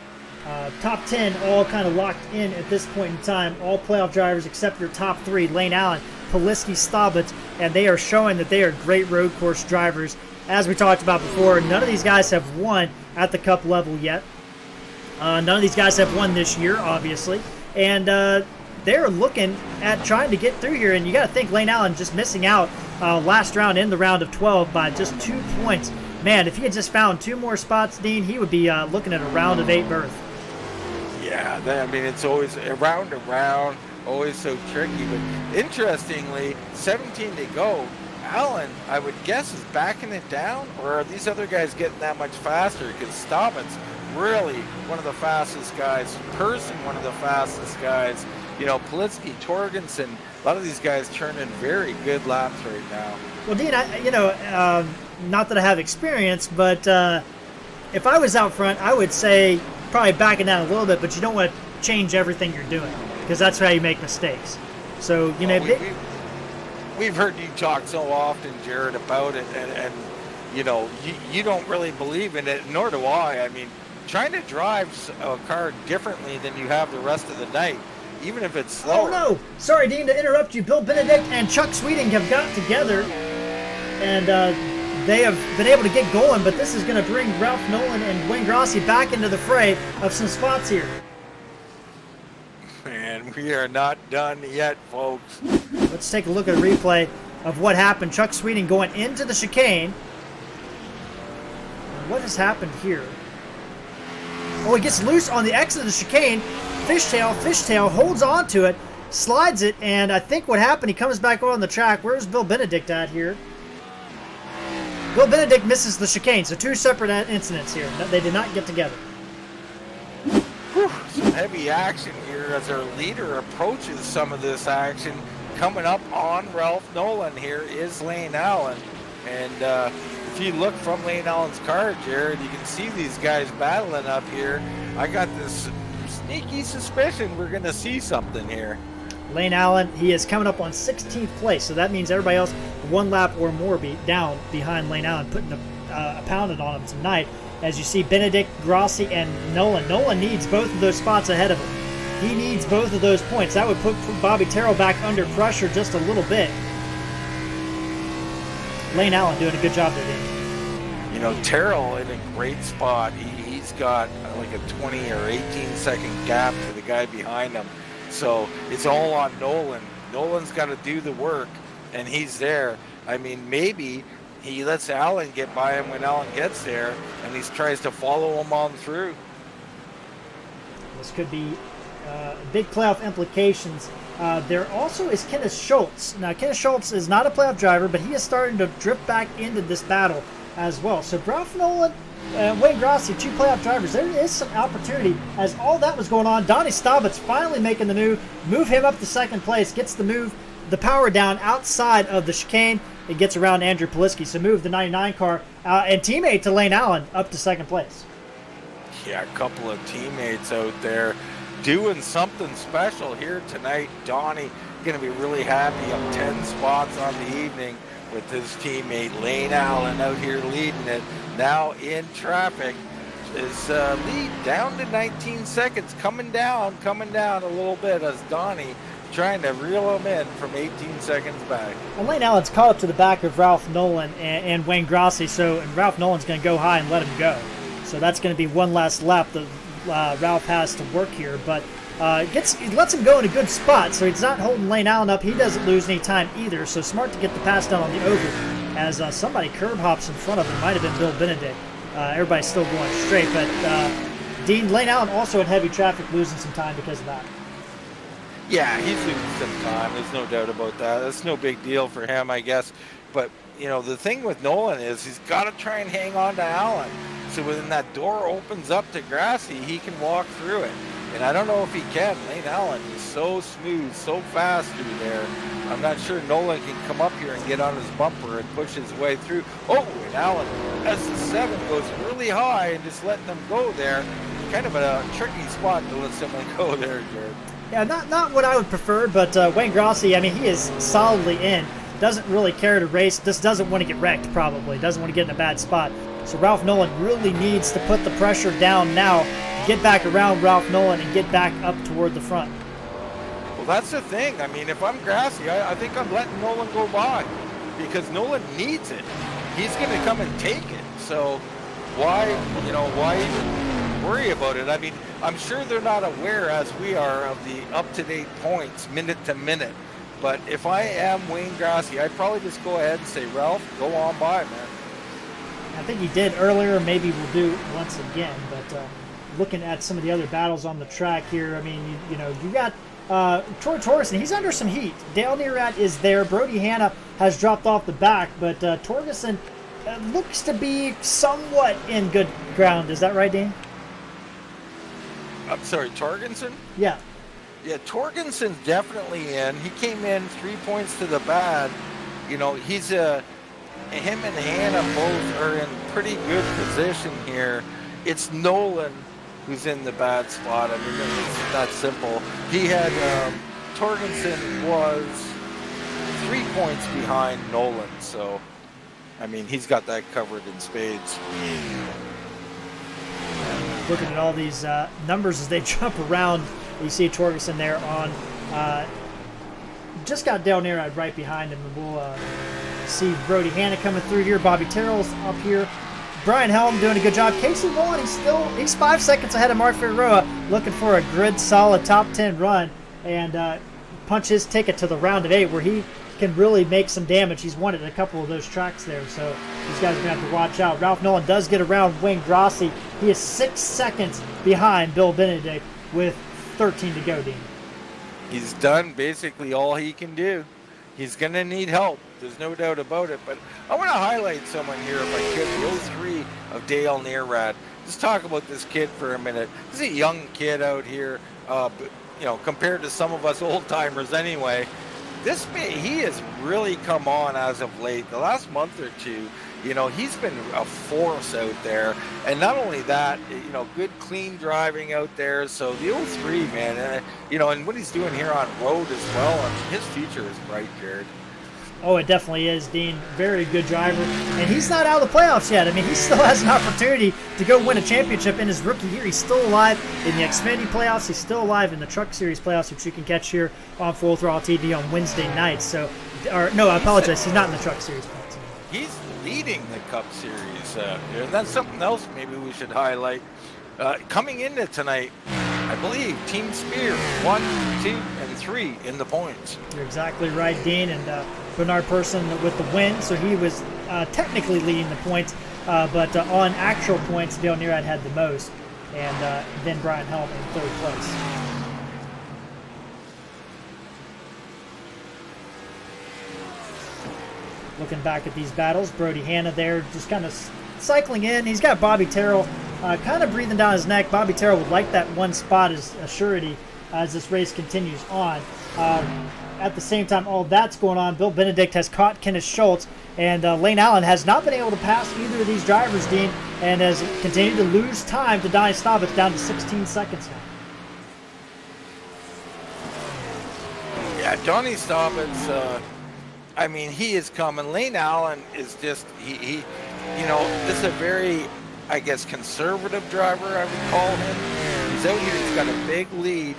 Top 10 all kind of locked in at this point in time. All playoff drivers except your top 3, Lane Allen, Politsky, Staubitz, and they are showing that they are great road course drivers. As we talked about before, none of these guys have won at the Cup level yet. None of these guys have won this year, obviously. And they're looking at trying to get through here. And you got to think Lane Allen just missing out last round in the round of 12 by just 2 points. Man, if he had just found 2 more spots, Dean, he would be looking at a round of 8 berth.
Yeah, it's always round to round, always so tricky. But interestingly, 17 to go. Allen, I would guess, is backing it down, or are these other guys getting that much faster? Because Staubitz, really one of the fastest guys. Person, one of the fastest guys. Politsky, Torgensen, a lot of these guys turning very good laps right now.
Well, Dean, not that I have experience, but if I was out front, I would say probably backing down a little bit, but you don't want to change everything you're doing because that's how you make mistakes. So,
we've heard you talk so often, Jared, about it, and you don't really believe in it, nor do I. I mean, trying to drive a car differently than you have the rest of the night, even if it's slower.
Oh, no. Sorry, Dean, to interrupt you. Bill Benedict and Chuck Sweeting have got together, and they have been able to get going, but this is going to bring Ralph Nolan and Wayne Grossi back into the fray of some spots here.
Man, we are not done yet, folks.
Let's take a look at a replay of what happened. Chuck Sweeting going into the chicane. What has happened here? Oh, he gets loose on the exit of the chicane. Fishtail holds on to it, slides it, and I think what happened, he comes back on the track. Where's Bill Benedict at here? Bill Benedict misses the chicane, so 2 separate incidents here. They did not get together.
Whew, some heavy action here as our leader approaches some of this action. Coming up on Ralph Nolan here is Lane Allen. And if you look from Lane Allen's car, Jared, you can see these guys battling up here. I got this sneaky suspicion we're going to see something here.
Lane Allen, he is coming up on 16th place, so that means everybody else 1 lap or more down behind Lane Allen, putting a pounding on him tonight. As you see, Benedict, Grossi, and Nolan. Nolan needs both of those spots ahead of him. He needs both of those points. That would put Bobby Terrell back under pressure just a little bit. Lane Allen doing a good job there, Danny.
You know, Terrell in a great spot. He's got like a 20 or 18-second gap to the guy behind him. So it's all on Nolan. Nolan's got to do the work, and he's there. I mean, maybe he lets Allen get by him when Allen gets there, and he tries to follow him on through.
This could be big playoff implications. There also is Kenneth Schultz. Now, Kenneth Schultz is not a playoff driver, but he is starting to drift back into this battle as well. So Ralph Nolan, Wayne Grossi, 2 playoff drivers. There is some opportunity. As all that was going on, Donnie Staubitz finally making the move him up to second place, gets the power down outside of the chicane. It gets around Andrew Poliski. So move the 99 car and teammate to Lane Allen up to second place.
Yeah, a couple of teammates out there doing something special here tonight. Donnie going to be really happy, up 10 spots on the evening with his teammate Lane Allen out here leading it. Now in traffic, his lead down to 19 seconds, coming down a little bit as Donnie trying to reel him in from 18 seconds back.
And Lane Allen's caught up to the back of Ralph Nolan and Wayne Grossi, and Ralph Nolan's going to go high and let him go. So that's going to be one last lap that Ralph has to work here, but he lets him go in a good spot, so he's not holding Lane Allen up. He doesn't lose any time either, so smart to get the pass down on the oval as somebody curb hops in front of him. Might have been Bill Benedict. Everybody's still going straight, but Dean, Lane Allen also in heavy traffic, losing some time because of that.
Yeah, he's losing some time. There's no doubt about that. That's no big deal for him, I guess. But, you know, the thing with Nolan is he's got to try and hang on to Allen. So when that door opens up to Grassi, he can walk through it. And I don't know if he can. Lane Allen is so smooth, so fast through there. I'm not sure Nolan can come up here and get on his bumper and push his way through. Oh, and Allen, as the 7 goes really high and just letting them go there. Kind of a tricky spot to let someone go there, Jared.
Yeah, not what I would prefer, but Wayne Grossi, I mean, he is solidly in. Doesn't really care to race. Just doesn't want to get wrecked, probably. Doesn't want to get in a bad spot. So Ralph Nolan really needs to put the pressure down now, get back around Ralph Nolan, and get back up toward the front.
Well, that's the thing. I mean, if I'm Grassi, I think I'm letting Nolan go by because Nolan needs it. He's going to come and take it. So why even worry about it? I mean, I'm sure they're not aware, as we are, of the up-to-date points minute to minute. But if I am Wayne Grossi, I'd probably just go ahead and say, Ralph, go on by, man.
I think he did earlier. Maybe we'll do it once again. But looking at some of the other battles on the track here, I mean, you got Troy Torgerson. He's under some heat. Dale Nearat is there. Brody Hanna has dropped off the back, but Torgerson looks to be somewhat in good ground. Is that right, Dean?
I'm sorry, Torgerson?
Yeah.
Yeah, Torgenson's definitely in. He came in 3 points to the bad. You know, he's him and Hanna both are in pretty good position here. It's Nolan who's in the bad spot. I mean, it's that simple. He had Torgenson was 3 points behind Nolan, so I mean, he's got that covered in spades.
Looking at all these numbers as they jump around, you see Torgerson there on. Just got Dale Nearat right behind him, and we'll see Brody Hanna coming through here. Bobby Terrell's up here. Brian Helm doing a good job. Casey Vaughan, he's 5 seconds ahead of Mark Figueroa, looking for a grid solid top 10 run and punch his ticket to the round of 8 where he can really make some damage. He's won it in a couple of those tracks there, so these guys are going to have to watch out. Ralph Nolan does get around Wayne Grossi. He is 6 seconds behind Bill Benedict with 13 to go, Dean.
He's done basically all he can do. He's going to need help. There's no doubt about it. But I want to highlight someone here, if I could, the 03 of Dale Nearat. Just talk about this kid for a minute. He's a young kid out here, but, compared to some of us old-timers anyway. He has really come on as of late. The last month or two, he's been a force out there. And not only that, good, clean driving out there. So the 03, man, and what he's doing here on road as well, I mean, his future is bright, Jared.
Oh, it definitely is, Dean. Very good driver. And he's not out of the playoffs yet. I mean, he still has an opportunity to go win a championship in his rookie year. He's still alive in the Xfinity playoffs. He's still alive in the Truck Series playoffs, which you can catch here on Full Throttle TV on Wednesday nights. So, or no, I apologize. He's not in the Truck Series playoffs.
He's leading the Cup Series. And that's something else maybe we should highlight. Coming into tonight, I believe Team Spear 1, 2, and 3 in the points.
You're exactly right, Dean. And Bernard Person with the win, so he was technically leading the points, but on actual points, Dale Nearad had the most, and then Brian Helm in 3rd place. Looking back at these battles, Brody Hanna there just kind of cycling in. He's got Bobby Terrell kind of breathing down his neck. Bobby Terrell would like that one spot as a surety as this race continues on. At the same time, all that's going on, Bill Benedict has caught Kenneth Schultz, and Lane Allen has not been able to pass either of these drivers, Dean, and has continued to lose time to Donnie Staubitz down to 16 seconds now.
Yeah, Donnie Staubitz, I mean, he is coming. Lane Allen is just, he you know, this is a very, I guess, conservative driver, I would call him. He's out here, he's got a big lead.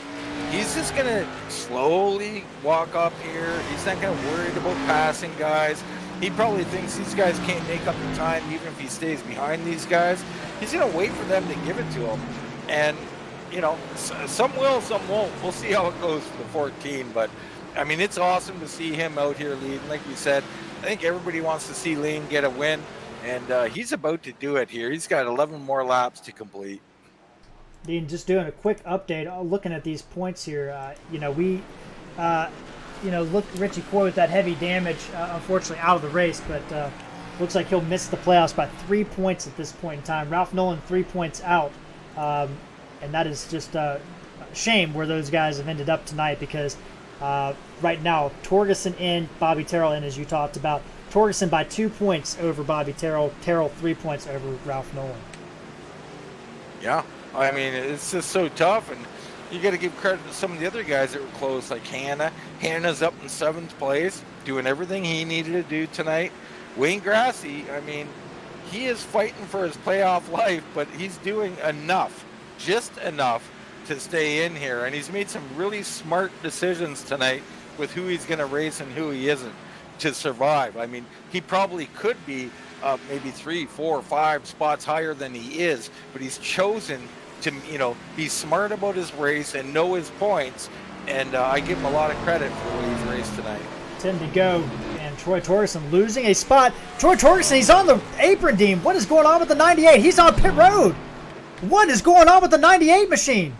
He's just going to slowly walk up here. He's not going to worry about passing guys. He probably thinks these guys can't make up the time even if he stays behind these guys. He's going to wait for them to give it to him. And, you know, some will, some won't. We'll see how it goes for the 14. But, I mean, it's awesome to see him out here leading. Like we said, I think everybody wants to see Lane get a win. And he's about to do it here. He's got 11 more laps to complete.
Dean, just doing a quick update, looking at these points here. Look, Richie Coy with that heavy damage, unfortunately out of the race, but looks like he'll miss the playoffs by 3 points at this point in time. Ralph Nolan 3 points out, and that is just a shame where those guys have ended up tonight because right now Torgerson in, Bobby Terrell in, as you talked about. Torgerson by 2 points over Bobby Terrell, Terrell 3 points over Ralph Nolan.
Yeah. I mean, it's just so tough, and you got to give credit to some of the other guys that were close, like Hanna. Hanna's up in 7th place, doing everything he needed to do tonight. Wayne Grassi, I mean, he is fighting for his playoff life, but he's doing enough, just enough to stay in here, and he's made some really smart decisions tonight with who he's going to race and who he isn't to survive. I mean, he probably could be maybe 3, 4, 5 spots higher than he is, but he's chosen to, you know, be smart about his race and know his points, and I give him a lot of credit for the way he's raced tonight.
10 to go, and Troy Torgerson losing a spot. Troy Torgerson, he's on the apron, Dean. What is going on with the 98? He's on pit road. What is going on with the 98 machine?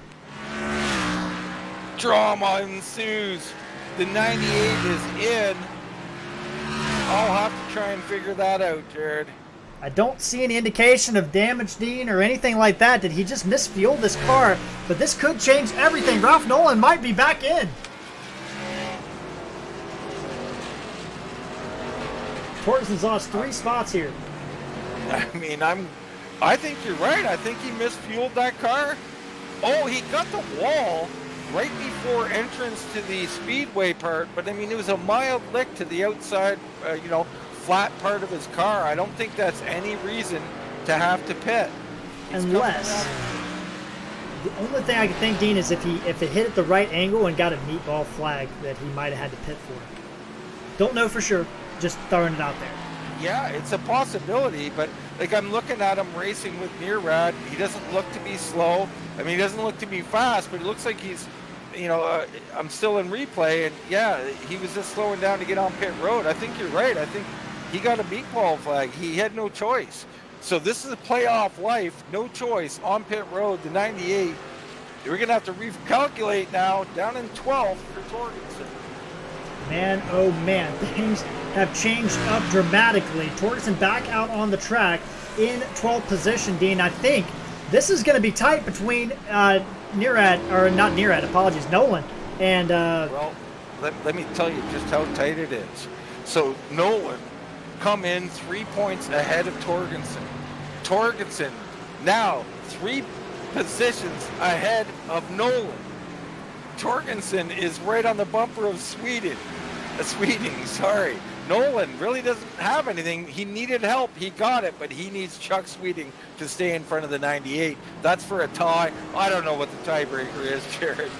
Drama ensues. The 98 is in. I'll have to try and figure that out, Jared.
I don't see any indication of damage, Dean, or anything like that. Did he just misfuel this car? But this could change everything. Ralph Nolan might be back in. Torgerson's lost 3 spots here.
I mean, I think you're right. I think he misfueled that car. Oh, he got the wall right before entrance to the speedway part, but I mean, it was a mild lick to the outside, flat part of his car. I don't think that's any reason to have to pit.
Unless, the only thing I can think, Dean, is if it hit at the right angle and got a meatball flag that he might have had to pit for. Don't know for sure, just throwing it out there.
Yeah, it's a possibility, but like I'm looking at him racing with Nearad. He doesn't look to be slow. I mean, he doesn't look to be fast, but it looks like he's, I'm still in replay, and yeah, he was just slowing down to get on pit road. I think you're right. I think he got a meatball flag. He had no choice. So this is a playoff life, no choice, on pit road, the 98. We're going to have to recalculate now, down in 12th for Torgerson.
Man, oh man, things have changed up dramatically. Torgerson back out on the track in 12th position, Dean. I think this is going to be tight between Nolan, and...
Well, let me tell you just how tight it is. So Nolan come in 3 points ahead of Torgerson. Torgerson now 3 positions ahead of Nolan. Torgerson is right on the bumper of Sweeting, sorry. Nolan really doesn't have anything. He needed help. He got it, but he needs Chuck Sweeting to stay in front of the 98. That's for a tie. I don't know what the tiebreaker is, Jared.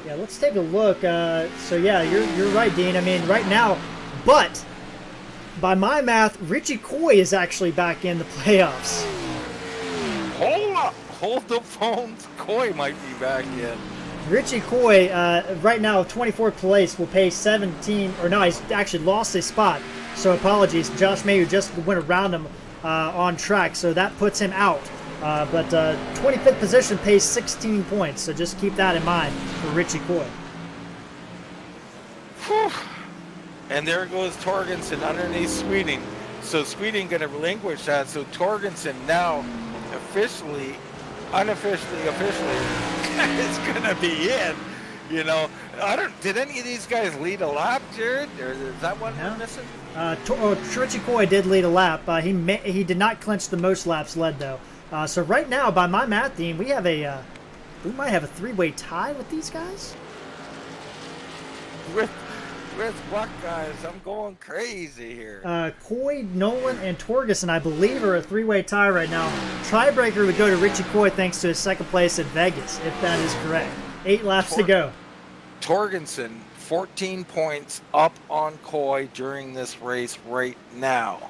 Yeah, let's take a look. So yeah, you're right, Dean. I mean, right now, but by my math, Richie Coy is actually back in the playoffs.
Hold up. Hold the phones. Coy might be back in.
Richie Coy, right now, 24th place, will pay 17, or no, he's actually lost a spot. So apologies. Josh Mayer just went around him on track, so that puts him out. But 25th position pays 16 points, so just keep that in mind for Richie Coy.
Whew. And there goes Torgensen underneath Sweeting. So Sweeting going to relinquish that. So Torgensen now unofficially is going to be in. You know, did any of these guys lead a lap, Jared? Or is that one we're missing?
Richie Coy did lead a lap. He did not clinch the most laps led, though. So right now, by my math, Dean, we might have a three-way tie with these guys.
With what, guys? I'm going crazy here.
Coy, Nolan, and Torgerson, I believe, are a three-way tie right now. Tiebreaker would go to Richie Coy thanks to his second place at Vegas, if that is correct. 8 laps to go.
Torgensen, 14 points up on Coy during this race right now.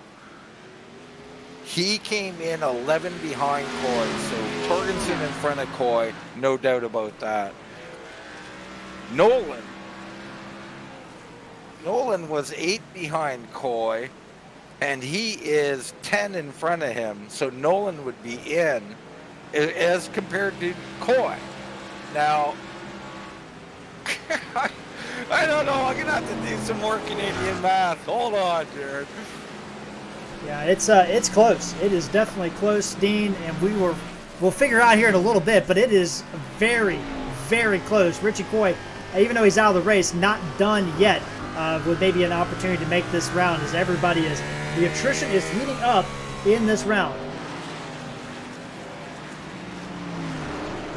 He came in 11 behind Coy, so Torgensen in front of Coy, no doubt about that. Nolan was 8 behind Coy, and he is 10 in front of him, so Nolan would be in as compared to Coy. Now, I don't know, I'm going to have to do some more Canadian math. Hold on, Jared.
Yeah, it's close. It is definitely close, Dean, and we'll figure out here in a little bit, but it is very, very close. Richie Coy, even though he's out of the race, not done yet, with maybe an opportunity to make this round, as everybody is. The attrition is heating up in this round.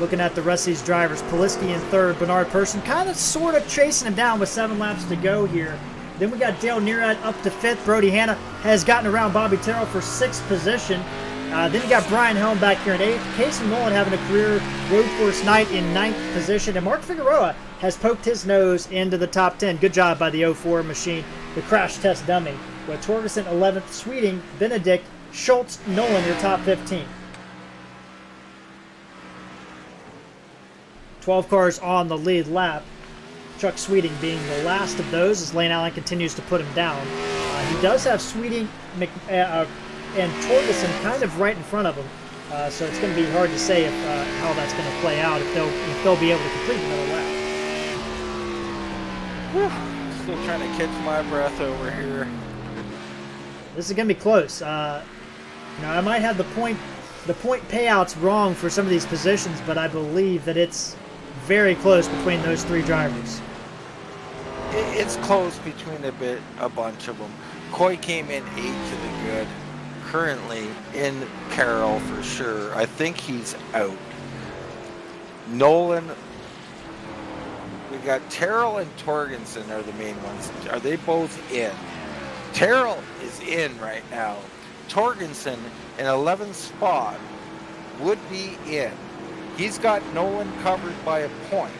Looking at the rest of these drivers, Poliski in third, Bernard Persson kind of sort of chasing him down with 7 laps to go here. Then we got Dale Nearad up to 5th. Brody Hanna has gotten around Bobby Terrell for 6th position. Then you got Brian Helm back here in 8th. Casey Nolan having a career road course night in 9th position. And Mark Figueroa has poked his nose into the top 10. Good job by the 04 machine, the crash test dummy. With Torgerson 11th, Sweeting, Benedict, Schultz, Nolan your top 15. 12 cars on the lead lap. Chuck Sweeting being the last of those as Lane Allen continues to put him down. He does have Sweeting and Torgerson kind of right in front of him, so it's going to be hard to say how that's going to play out, if they'll be able to complete another lap.
Whew. Still trying to catch my breath over here.
This is going to be close. I might have the point payouts wrong for some of these positions, but I believe that it's very close between those 3 drivers.
It's close between a bunch of them. Coy came in 8 to the good. Currently in peril for sure. I think he's out. Nolan, we got Terrell and Torgensen are the main ones. Are they both in? Terrell is in right now. Torgensen in 11th spot would be in. He's got Nolan covered by a point.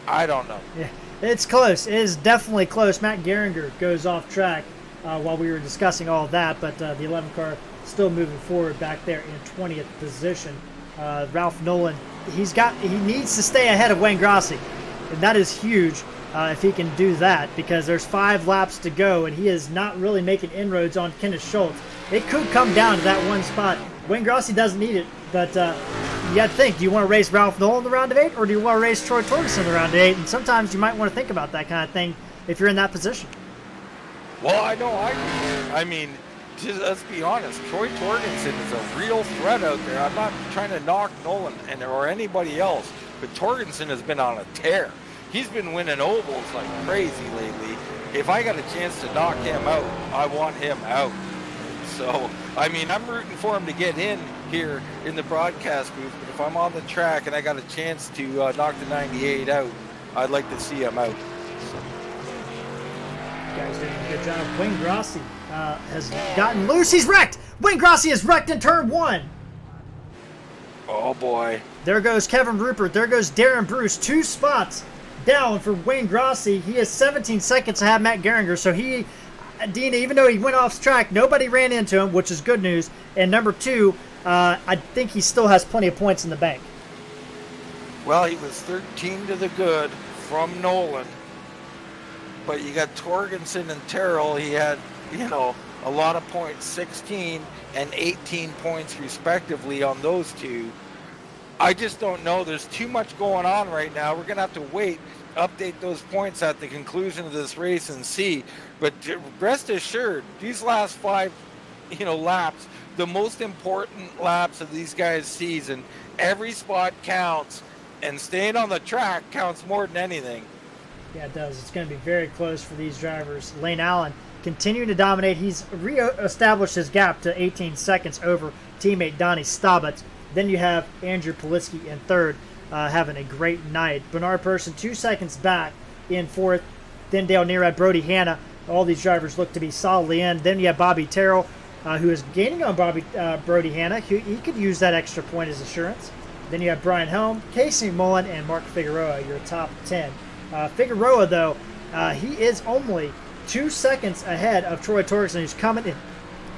I don't know.
Yeah, it's close. It is definitely close. Matt Geringer goes off track while we were discussing all that, but the 11 car still moving forward back there in 20th position. Ralph Nolan, he needs to stay ahead of Wayne Grossi, and that is huge if he can do that, because there's 5 laps to go, and he is not really making inroads on Kenneth Schultz. It could come down to that one spot. Wayne Grossi doesn't need it, but you got to think, do you want to race Ralph Nolan in the round of 8, or do you want to race Troy Torgerson in the round of 8? And sometimes you might want to think about that kind of thing if you're in that position.
Well, I know I mean, let's be honest, Troy Torgerson is a real threat out there. I'm not trying to knock Nolan or anybody else, but Torgerson has been on a tear. He's been winning ovals like crazy lately. If I got a chance to knock him out, I want him out. So, I mean, I'm rooting for him to get in here in the broadcast booth, but if I'm on the track and I got a chance to knock the 98 out, I'd like to see him out.
Guys doing a good job. Wayne Grossi has gotten loose. He's wrecked. Wayne Grossi is wrecked in turn 1.
Oh boy.
There goes Kevin Rupert. There goes Darren Bruce. 2 spots down for Wayne Grossi. He has 17 seconds to have Matt Geringer. So he, Dina, even though he went off track, nobody ran into him, which is good news. And number 2, I think he still has plenty of points in the bank.
Well, he was 13 to the good from Nolan. But you got Torgensen and Terrell. He had, you know, a lot of points, 16 and 18 points respectively on those two. I just don't know. There's too much going on right now. We're going to have to wait, update those points at the conclusion of this race and see. But rest assured, these last 5, laps, the most important laps of these guys' season, every spot counts, and staying on the track counts more than anything.
Yeah, it does. It's going to be very close for these drivers. Lane Allen continuing to dominate. He's re-established his gap to 18 seconds over teammate Donnie Staubitz. Then you have Andrew Politsky in third, having a great night. Bernard Persson 2 seconds back in fourth. Then Dale Nearad, Brody Hanna. All these drivers look to be solidly in. Then you have Bobby Terrell, who is gaining on Brody Hanna. He could use that extra point as assurance. Then you have Brian Helm, Casey Mullen, and Mark Figueroa, your top 10. Figueroa, though, he is only 2 seconds ahead of Troy Torgerson, who's coming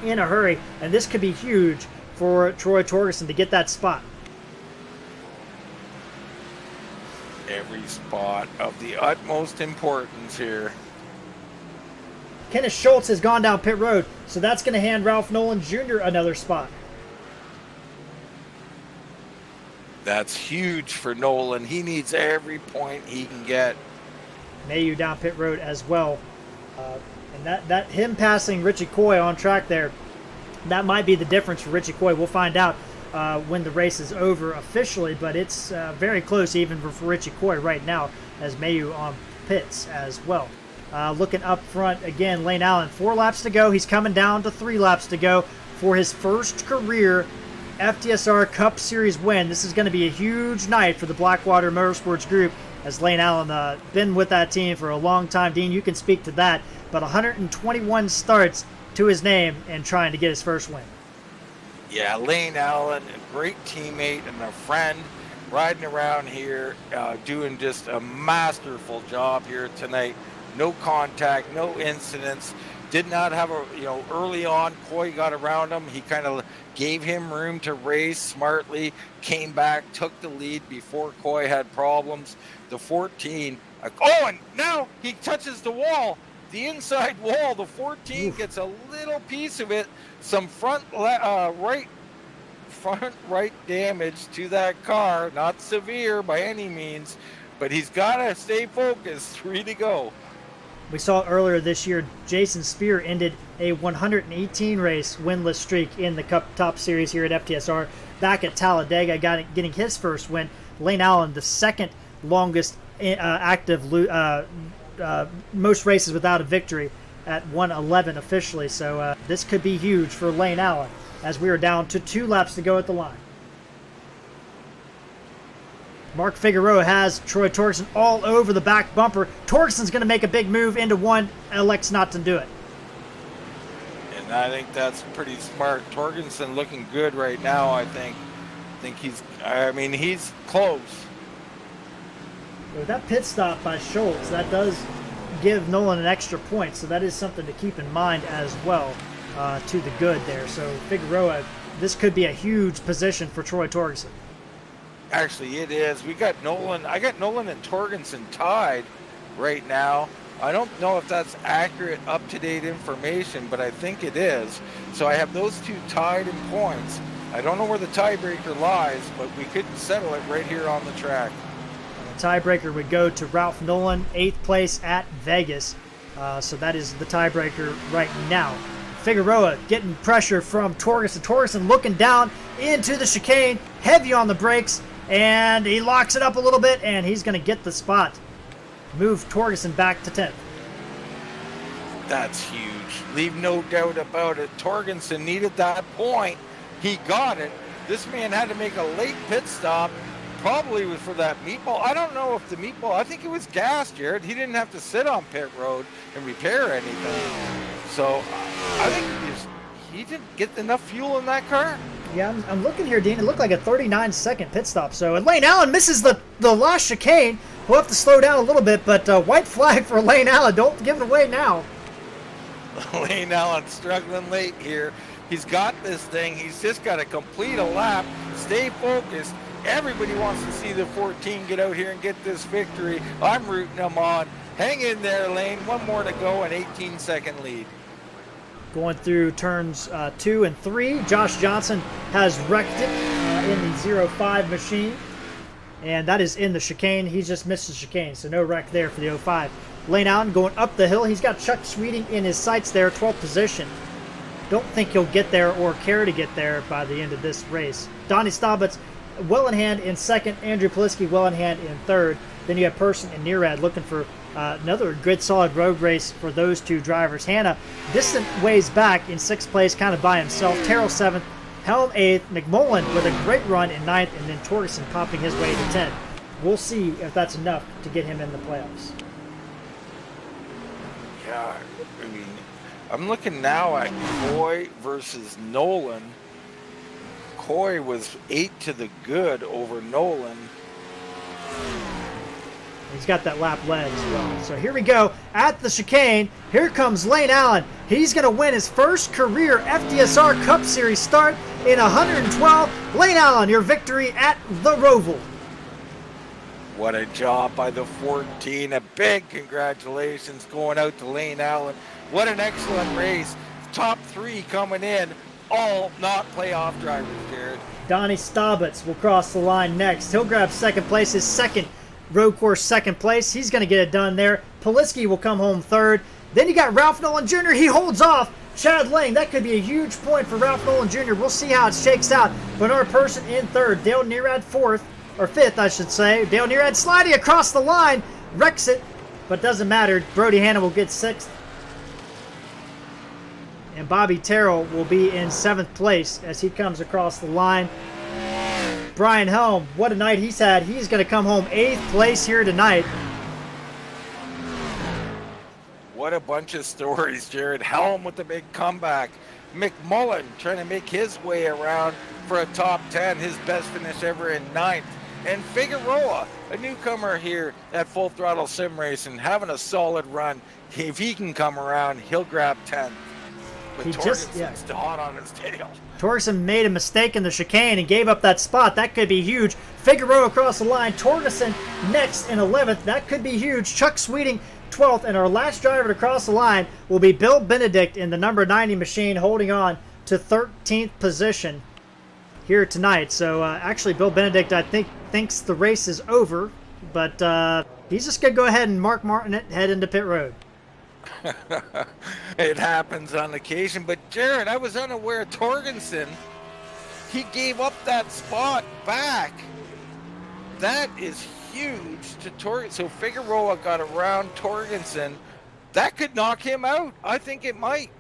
in a hurry, and this could be huge for Troy Torgerson to get that spot.
Every spot of the utmost importance here.
Kenneth Schultz has gone down pit road, so that's going to hand Ralph Nolan Jr. another spot.
That's huge for Nolan. He needs every point he can get.
Mayu down pit road as well. And that him passing Richie Coy on track there, that might be the difference for Richie Coy. We'll find out when the race is over officially, but it's very close even for Richie Coy right now as Mayu on pits as well. Looking up front again, Lane Allen, 4 laps to go. He's coming down to 3 laps to go for his first career FTSR Cup Series win. This is going to be a huge night for the Blackwater Motorsports Group as Lane Allen been with that team for a long time. Dean, you can speak to that, but 121 starts to his name and trying to get his first win.
Yeah, Lane Allen, a great teammate and a friend, riding around here, doing just a masterful job here tonight. No contact, no incidents. Did not have early on, Coy got around him. He kind of gave him room to race smartly, came back, took the lead before Coy had problems. The 14, and now he touches the wall, the inside wall. The 14 gets a little piece of it, some front right damage to that car. Not severe by any means, but he's got to stay focused. 3 to go.
We saw earlier this year, Jason Spear ended a 118 race winless streak in the Cup Top Series here at FTSR. Back at Talladega, getting his first win. Lane Allen, the second longest active, most races without a victory at 111 officially. So this could be huge for Lane Allen as we are down to 2 laps to go at the line. Mark Figueroa has Troy Torgerson all over the back bumper. Torgerson's going to make a big move into one, elects not to do it.
And I think that's pretty smart. Torgerson looking good right now, I think. He's close.
With that pit stop by Schultz, that does give Nolan an extra point, so that is something to keep in mind as well, to the good there. So Figueroa, this could be a huge position for Troy Torgerson.
Actually, it is. I got Nolan and Torgerson tied right now. I don't know if that's accurate, up-to-date information, but I think it is. So I have those two tied in points. I don't know where the tiebreaker lies, but we could settle it right here on the track.
The tiebreaker would go to Ralph Nolan, 8th place at Vegas. So that is the tiebreaker right now. Figueroa getting pressure from Torgerson. Torgerson looking down into the chicane, heavy on the brakes, and he locks it up a little bit, and he's going to get the spot. Move Torgerson back to 10th.
That's huge. leave no doubt about it. Torgensen needed that point. He got it. This man had to make a late pit stop. Probably was for that meatball. I don't know if the meatball, I think it was gas, Jared. He didn't have to sit on pit road and repair anything. So I think he didn't get enough fuel in that car.
Yeah, I'm looking here, Dean. It looked like a 39-second pit stop. So Lane Allen misses the last chicane. We'll have to slow down a little bit, but white flag for Lane Allen. Don't give it away now.
Lane Allen struggling late here. He's got this thing. He's just got to complete a lap, stay focused. Everybody wants to see the 14 get out here and get this victory. I'm rooting them on. Hang in there, Lane. One more to go, an 18-second lead.
Going through turns 2 and 3. Josh Johnson has wrecked it in the 05 machine. And that is in the chicane. He's just missed the chicane, so no wreck there for the 05. Lane Allen going up the hill. He's got Chuck Sweeting in his sights there, 12th position. Don't think he'll get there or care to get there by the end of this race. Donnie Staubitz well in hand in second. Andrew Polisky well in hand in third. Then you have Person and Nearad looking for another good solid road race for those two drivers. Hanna distant ways back in 6th place, kind of by himself. Terrell 7th, Helm 8th, McMullen with a great run in 9th, and then Torgerson popping his way to 10th. We'll see if that's enough to get him in the playoffs.
Yeah, I mean, I'm looking now at Coy versus Nolan. Coy was 8 to the good over Nolan.
He's got that lap led as well. So here we go at the chicane. Here comes Lane Allen. He's going to win his first career FTSR Cup Series start in 112. Lane Allen, your victory at the Roval.
What a job by the 14. A big congratulations going out to Lane Allen. What an excellent race. Top 3 coming in. All not playoff drivers, Jared.
Donnie Staubitz will cross the line next. He'll grab 2nd place, his second road course 2nd place. He's going to get it done there. Polisky will come home 3rd. Then you got Ralph Nolan Jr. He holds off Chad Lang. That could be a huge point for Ralph Nolan Jr. We'll see how it shakes out. Bernard Person in 3rd. Dale Nearad 4th, or 5th, I should say. Dale Nearad sliding across the line. Wrecks it, but doesn't matter. Brody Hanna will get 6th. And Bobby Terrell will be in 7th place as he comes across the line. Brian Helm, what a night he's had. He's going to come home 8th place here tonight.
What a bunch of stories, Jared. Helm with the big comeback. McMullen trying to make his way around for a top 10. His best finish ever in 9th. And Figueroa, a newcomer here at Full Throttle Sim Racing, having a solid run. If he can come around, he'll grab 10th. But Torgensen's still hot on his tail.
Torgerson made a mistake in the chicane and gave up that spot. That could be huge. Figueroa across the line. Torgerson next in 11th. That could be huge. Chuck Sweeting 12th. And our last driver to cross the line will be Bill Benedict in the number 90 machine, holding on to 13th position here tonight. So actually Bill Benedict, I think, thinks the race is over. But he's just going to go ahead and Mark Martin it, head into pit road.
It happens on occasion, but Jared, I was unaware Torgensen, he gave up that spot back. That is huge to Torgensen. So Figueroa got around Torgensen. That could knock him out. I think it might.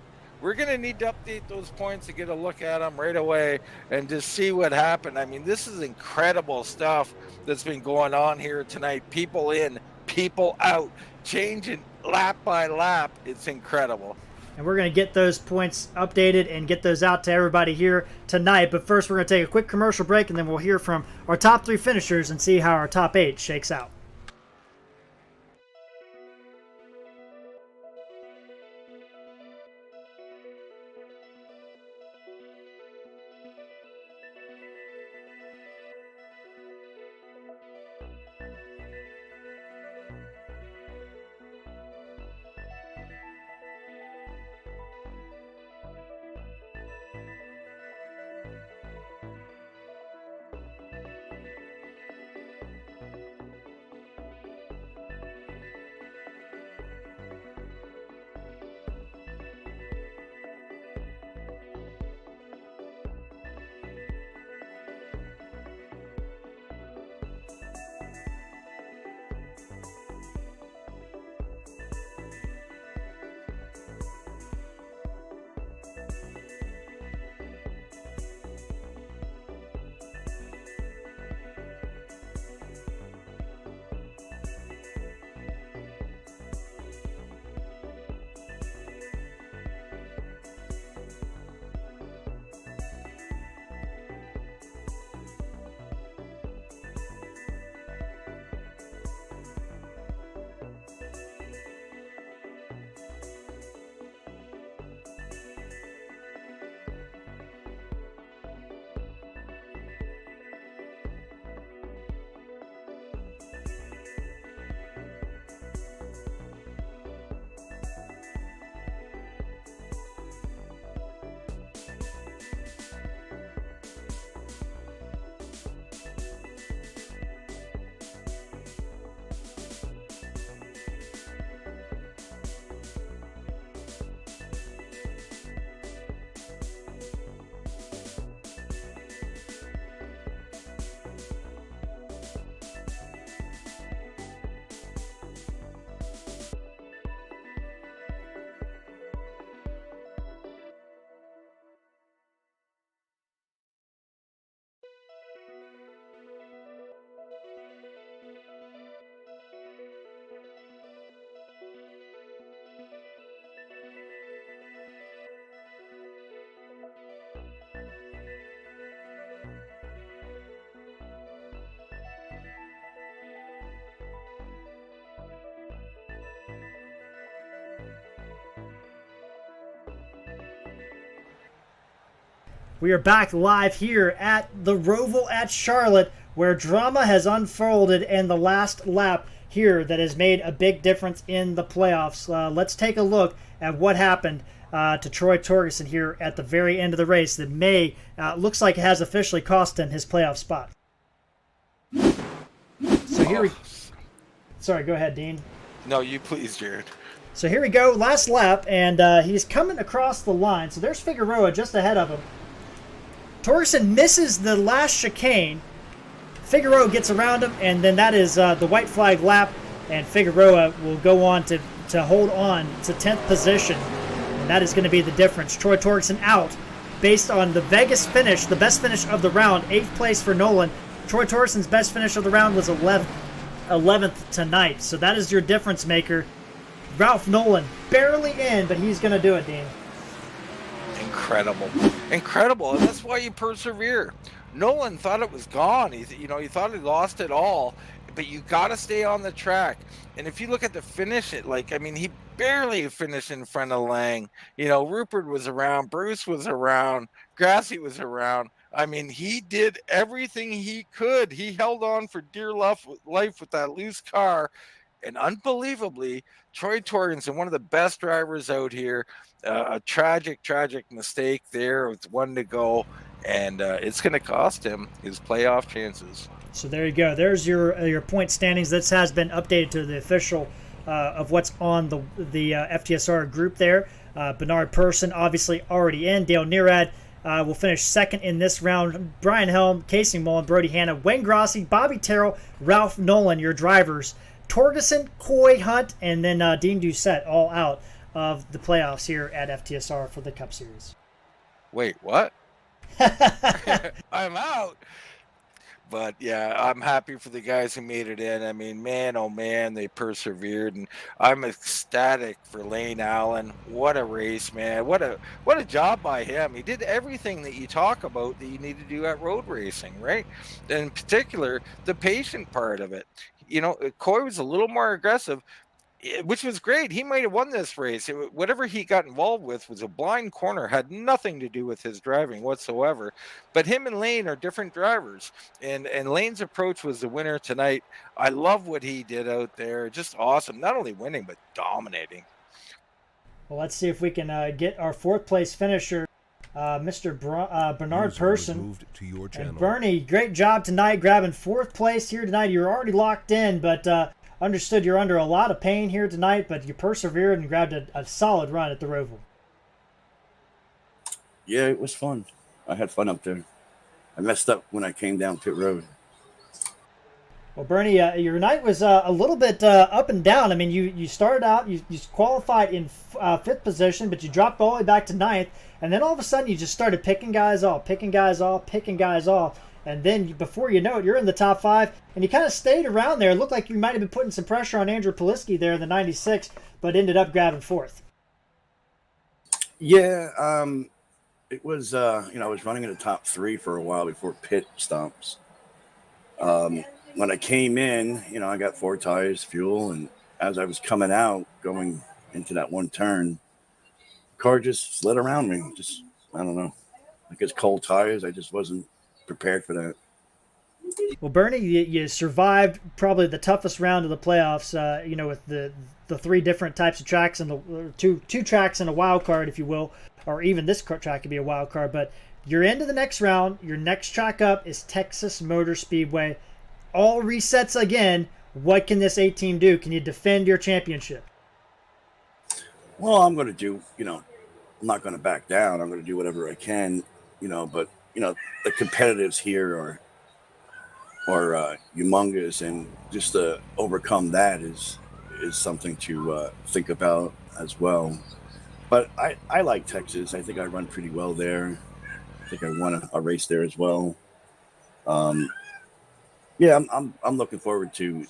We're going to need to update those points to get a look at them right away and just see what happened. I mean, this is incredible stuff that's been going on here tonight. People in, people out, changing lap by lap. It's incredible.
And we're going to get those points updated and get those out to everybody here tonight. But first, we're going to take a quick commercial break, and then we'll hear from our top 3 finishers and see how our top 8 shakes out. We are back live here at the Roval at Charlotte, where drama has unfolded in the last lap here that has made a big difference in the playoffs. Let's take a look at what happened to Troy Torgerson here at the very end of the race that looks like it has officially cost him his playoff spot. So here Sorry, go ahead, Dean.
No, you please, Jared.
So here we go, last lap, and he's coming across the line. So there's Figueroa just ahead of him. Torgerson misses the last chicane. Figueroa gets around him, and then that is the white flag lap, and Figueroa will go on to hold on to 10th position, and that is going to be the difference. Troy Torgerson out based on the Vegas finish, the best finish of the round, 8th place for Nolan. Troy Torgerson's best finish of the round was 11th tonight, so that is your difference maker. Ralph Nolan barely in, but he's going to do it, Dean.
Incredible. Incredible, and that's why you persevere. Nolan thought it was gone. He thought he lost it all, but you got to stay on the track. And if you look at the finish, he barely finished in front of Lang. Rupert was around, Bruce was around, Grassy was around. He did everything he could. He held on for dear life with that loose car. And unbelievably, Troy Torgerson, one of the best drivers out here, a tragic mistake there with one to go. And it's going to cost him his playoff chances.
So there you go. There's your point standings. This has been updated to the official of what's on the FTSR group there. Bernard Persson obviously already in. Dale Nearad will finish second in this round. Brian Helm, Casey Mullen, Brody Hanna, Wayne Grossi, Bobby Terrell, Ralph Nolan, your drivers. Torgerson, Coy, Hunt, and then Dean Doucette all out of the playoffs here at FTSR for the Cup Series.
Wait, what? I'm out. But yeah, I'm happy for the guys who made it in. Man, oh man, they persevered, and I'm ecstatic for Lane Allen. What a race, man! What a job by him. He did everything that you talk about that you need to do at road racing, right? And in particular, the patient part of it. Coy was a little more aggressive, which was great. He might have won this race. Whatever he got involved with was a blind corner, had nothing to do with his driving whatsoever. But him and Lane are different drivers, and Lane's approach was the winner tonight. I love what he did out there. Just awesome. Not only winning, but dominating.
Well, let's see if we can get our 4th place finisher, Mr. Bernard Persson. And Bernie, great job tonight grabbing 4th place here tonight. You're already locked in, but understood you're under a lot of pain here tonight, but you persevered and grabbed a solid run at the Roval.
Yeah, it was fun. I had fun up there. I messed up when I came down pit road.
Well, Bernie, your night was a little bit up and down. You started out, you qualified in 5th position, but you dropped all the way back to 9th, and then all of a sudden you just started picking guys off. And then before you know it, you're in the top 5, and you kind of stayed around there. It looked like you might have been putting some pressure on Andrew Poliski there in the 96, but ended up grabbing 4th.
Yeah, it was, I was running in the top 3 for a while before pit stops. When I came in, I got 4 tires, fuel, and as I was coming out, going into that one turn, the car just slid around me. I don't know. I guess cold tires, I just wasn't prepared for that.
Well, Bernie, you survived probably the toughest round of the playoffs, with the 3 different types of tracks and the two tracks and a wild card, if you will, or even this track could be a wild card. But you're into the next round. Your next track up is Texas Motor Speedway. All resets again. What can this 8 team do? Can you defend your championship?
Well, I'm going to do, I'm not going to back down. I'm going to do whatever I can, but, the competitives here are humongous, and just to overcome that is something to think about as well. But I like Texas. I think I run pretty well there. I think I won a race there as well. Yeah, I'm looking forward to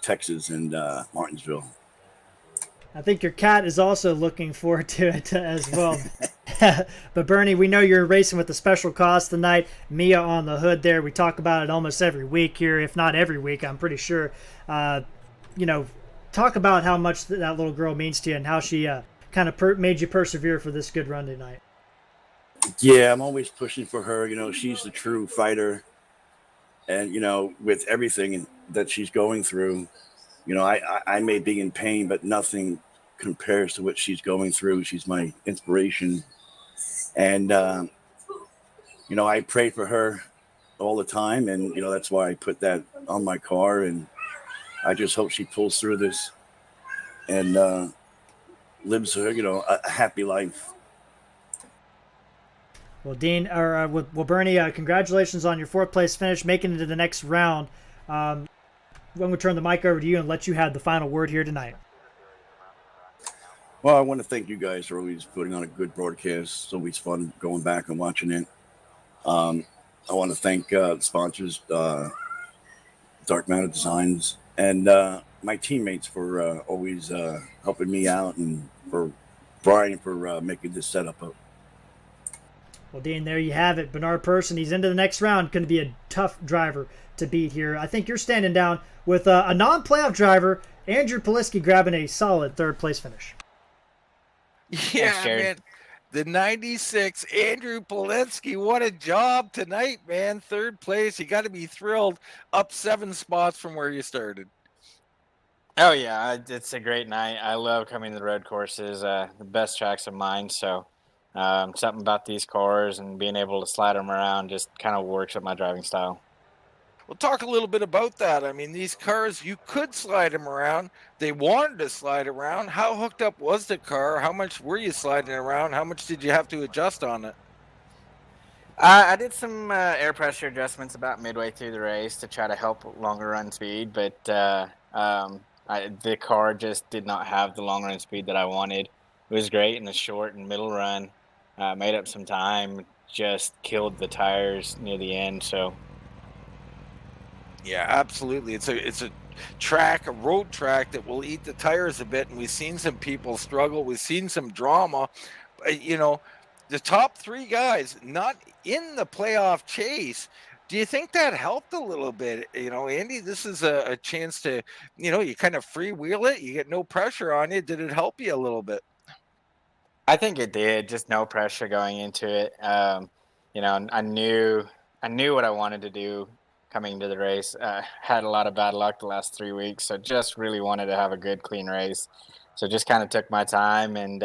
Texas and Martinsville.
I think your cat is also looking forward to it as well. But Bernie, we know you're racing with a special cause tonight. Mia on the hood there. We talk about it almost every week here, if not every week, I'm pretty sure. Talk about how much that little girl means to you and how she kind of made you persevere for this good run tonight.
Yeah, I'm always pushing for her. You know, she's the true fighter, and you know, with everything that she's going through, you know, I may be in pain, but nothing compares to what she's going through. She's my inspiration, and you know, I pray for her all the time, and you know, that's why I put that on my car, and I just hope she pulls through this and lives her, you know, a happy life.
Well, Dean, or well, Bernie, congratulations on your fourth place finish, making it to the next round. I'm going to turn the mic over to you and let you have the final word here tonight.
Well, I want to thank you guys for always putting on a good broadcast. It's always fun going back and watching it. I want to thank the sponsors, Darkmatter Designs, and my teammates for always helping me out, and for Brian for making this setup up.
Well, Dean, there you have it. Bernard Person, he's into the next round. Going to be a tough driver to beat here. I think you're standing down with a non-playoff driver, Andrew Poliski, grabbing a solid third-place finish.
Yeah,
Thanks,
man. The 96, Andrew Polinsky, what a job tonight, man. Third place. You got to be thrilled. Up 7 spots from where you started.
Oh, yeah, it's a great night. I love coming to the road courses, the best tracks of mine. So something about these cars and being able to slide them around just kind of works with my driving style.
Well, talk a little bit about that. I mean, these cars, you could slide them around. They wanted to slide around. How hooked up was the car? How much were you sliding around? How much did you have to adjust on it?
I did some air pressure adjustments about midway through the race to try to help longer run speed, but the car just did not have the long run speed that I wanted. It was great in the short and middle run. Made up some time, just killed the tires near the end. So
Yeah, absolutely. It's a track, a road track that will eat the tires a bit, and we've seen some people struggle. We've seen some drama. You know, the top 3 guys not in the playoff chase. Do you think that helped a little bit? You know, Andy, this is a chance to, you know, you kind of freewheel it. You get no pressure on you. Did it help you a little bit?
I think it did. Just no pressure going into it. You know, I knew what I wanted to do coming into the race. Had a lot of bad luck the last 3 weeks, so just really wanted to have a good, clean race. So just kind of took my time and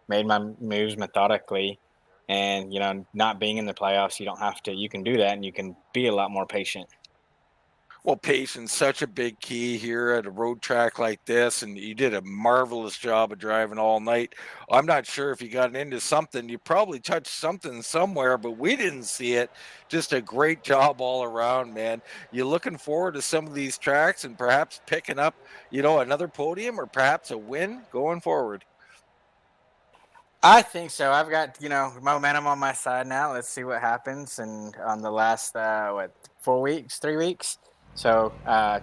made my moves methodically. And you know, not being in the playoffs, you don't have to. You can do that, and you can be a lot more patient.
Well, patience, such a big key here at a road track like this, and you did a marvelous job of driving all night. I'm not sure if you got into something. You probably touched something somewhere, but we didn't see it. Just a great job all around, man. You looking forward to some of these tracks and perhaps picking up, you know, another podium or perhaps a win going forward?
I think so. I've got, you know, momentum on my side now. Let's see what happens. And on the last 4 weeks, 3 weeks. So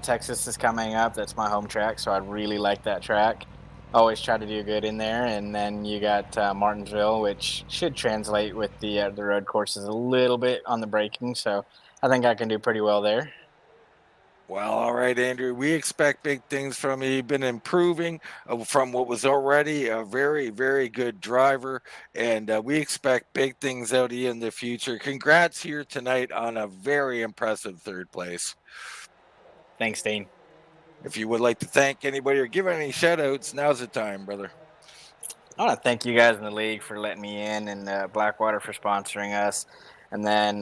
Texas is coming up. That's my home track. So I really like that track. Always try to do good in there. And then you got Martinsville, which should translate with the road courses a little bit on the braking. So I think I can do pretty well there.
Well, all right, Andrew. We expect big things from you. You've been improving from what was already a very, very good driver, and we expect big things out of you in the future. Congrats here tonight on a very impressive third place.
Thanks, Dean.
If you would like to thank anybody or give any shout outs, now's the time, brother.
I want to thank you guys in the league for letting me in, and Blackwater for sponsoring us. And then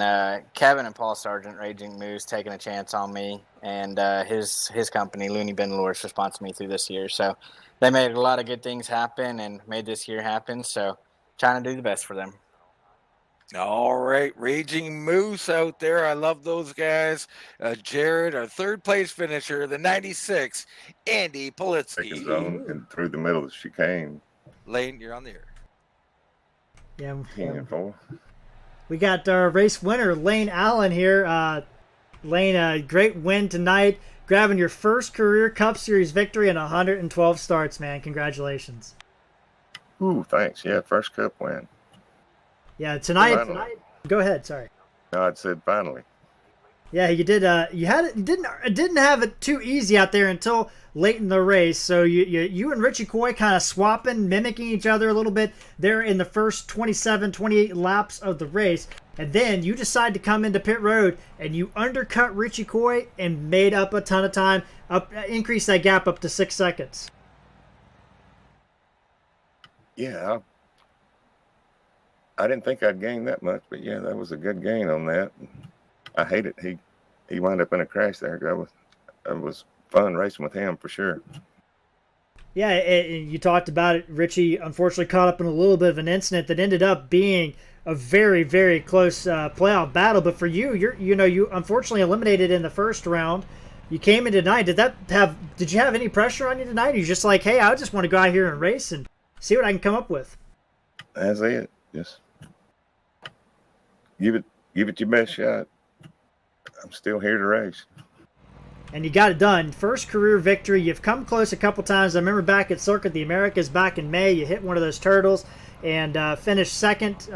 Kevin and Paul Sargent, Raging Moose, taking a chance on me, and his company, Looney Bin Lures, for sponsoring me through this year. So they made a lot of good things happen and made this year happen. So trying to do the best for them.
All right, Raging Moose out there. I love those guys. Jared, our third place finisher, the 96, Andy Politsky.
Zone and through the middle of the chicane.
Lane, you're on the air.
Yeah.
10-4.
We got our race winner, Lane Allen here. Lane, a great win tonight, grabbing your first career Cup Series victory in 112 starts, man. Congratulations.
Ooh, thanks. Yeah, first Cup win.
Yeah, tonight.
Finally.
Go ahead. Sorry.
No, I said finally.
Yeah, you did. You had it. You didn't have it too easy out there until late in the race. So you and Richie Coy kind of swapping, mimicking each other a little bit there in the first 27, 28 laps of the race, and then you decide to come into pit road and you undercut Richie Coy and made up a ton of time, increase that gap up to 6 seconds.
Yeah, I didn't think I'd gain that much, but yeah, that was a good gain on that. I hate it. He wound up in a crash there. That was fun racing with him for sure.
Yeah, you talked about it. Richie unfortunately caught up in a little bit of an incident that ended up being a very, very close playoff battle. But for you, you unfortunately eliminated in the first round. You came in tonight. Did you have any pressure on you tonight? Or you just like, hey, I just want to go out here and race and see what I can come up with?
That's it. Just give it your best shot. I'm still here to race.
And you got it done. First career victory. You've come close a couple times. I remember back at Circuit of the Americas back in May, you hit one of those turtles and finished second.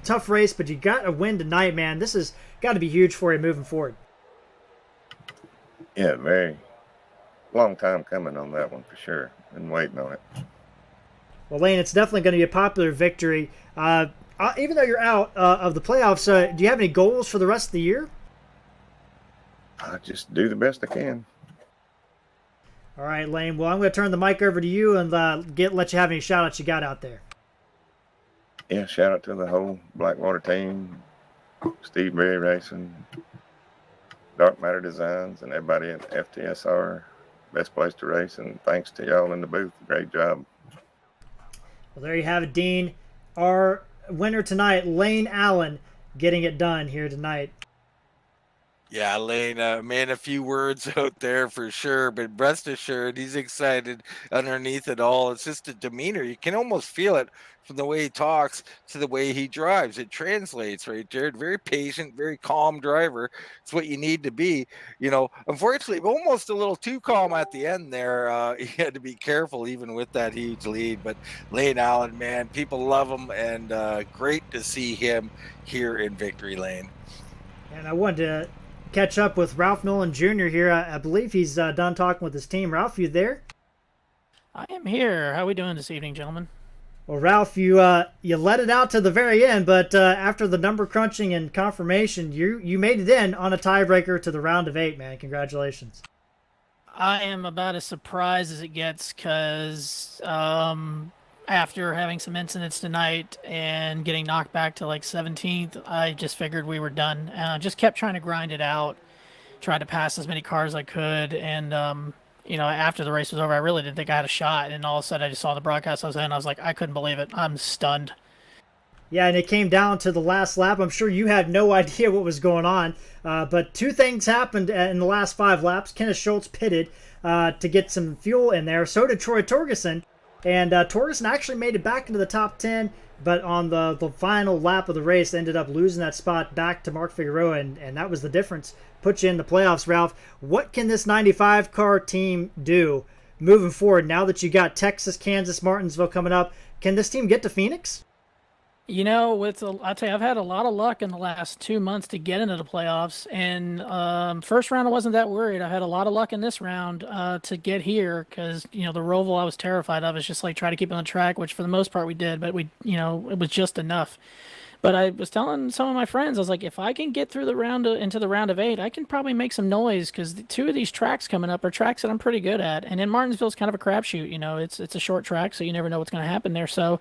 Tough race, but you got a win tonight, man. This has got to be huge for you moving forward.
Yeah, very long time coming on that one for sure. Been waiting on it.
Well, Lane, it's definitely going to be a popular victory. Even though you're out of the playoffs, do you have any goals for the rest of the year?
I just do the best I can.
All right, Lane. Well, I'm going to turn the mic over to you and let you have any shout-outs you got out there.
Yeah, shout out to the whole Blackwater team, Steve Berry Racing, Darkmatter Designs, and everybody at FTSR. Best place to race, and thanks to y'all in the booth. Great job.
Well, there you have it, Dean. Our winner tonight, Lane Allen, getting it done here tonight.
Yeah, Lane, man, a few words out there for sure, but rest assured, he's excited underneath it all. It's just a demeanor. You can almost feel it from the way he talks to the way he drives. It translates, right, Jared? Very patient, very calm driver. It's what you need to be. Unfortunately, almost a little too calm at the end there. He had to be careful even with that huge lead. But Lane Allen, man, people love him, and great to see him here in Victory Lane.
And I wanted to catch up with Ralph Nolan Jr. here. I believe he's done talking with his team. Ralph, you there?
I am here. How are we doing this evening, gentlemen?
Well, Ralph, you let it out to the very end, but after the number crunching and confirmation, you made it in on a tiebreaker to the round of 8, man. Congratulations.
I am about as surprised as it gets because after having some incidents tonight and getting knocked back to like 17th, I just figured we were done. Just kept trying to grind it out, tried to pass as many cars as I could, and after the race was over, I really didn't think I had a shot, and all of a sudden I just saw the broadcast I was in, I was like, I couldn't believe it. I'm stunned.
Yeah, and it came down to the last lap. I'm sure you had no idea what was going on, but two things happened in the last 5 laps. Kenneth Schultz pitted to get some fuel in there. So did Troy Torgerson. And Torgerson actually made it back into the top 10, but on the final lap of the race, ended up losing that spot back to Mark Figueroa, and that was the difference. Put you in the playoffs, Ralph. What can this 95 car team do moving forward now that you got Texas, Kansas, Martinsville coming up? Can this team get to Phoenix?
I'll tell you, I've had a lot of luck in the last 2 months to get into the playoffs. And first round, I wasn't that worried. I had a lot of luck in this round to get here because, the Roval I was terrified of. It's just like try to keep on the track, which for the most part we did, but it was just enough. But I was telling some of my friends, I was like, if I can get through into the round of 8, I can probably make some noise because 2 of these tracks coming up are tracks that I'm pretty good at. And then Martinsville's kind of a crapshoot. It's a short track, so you never know what's going to happen there. So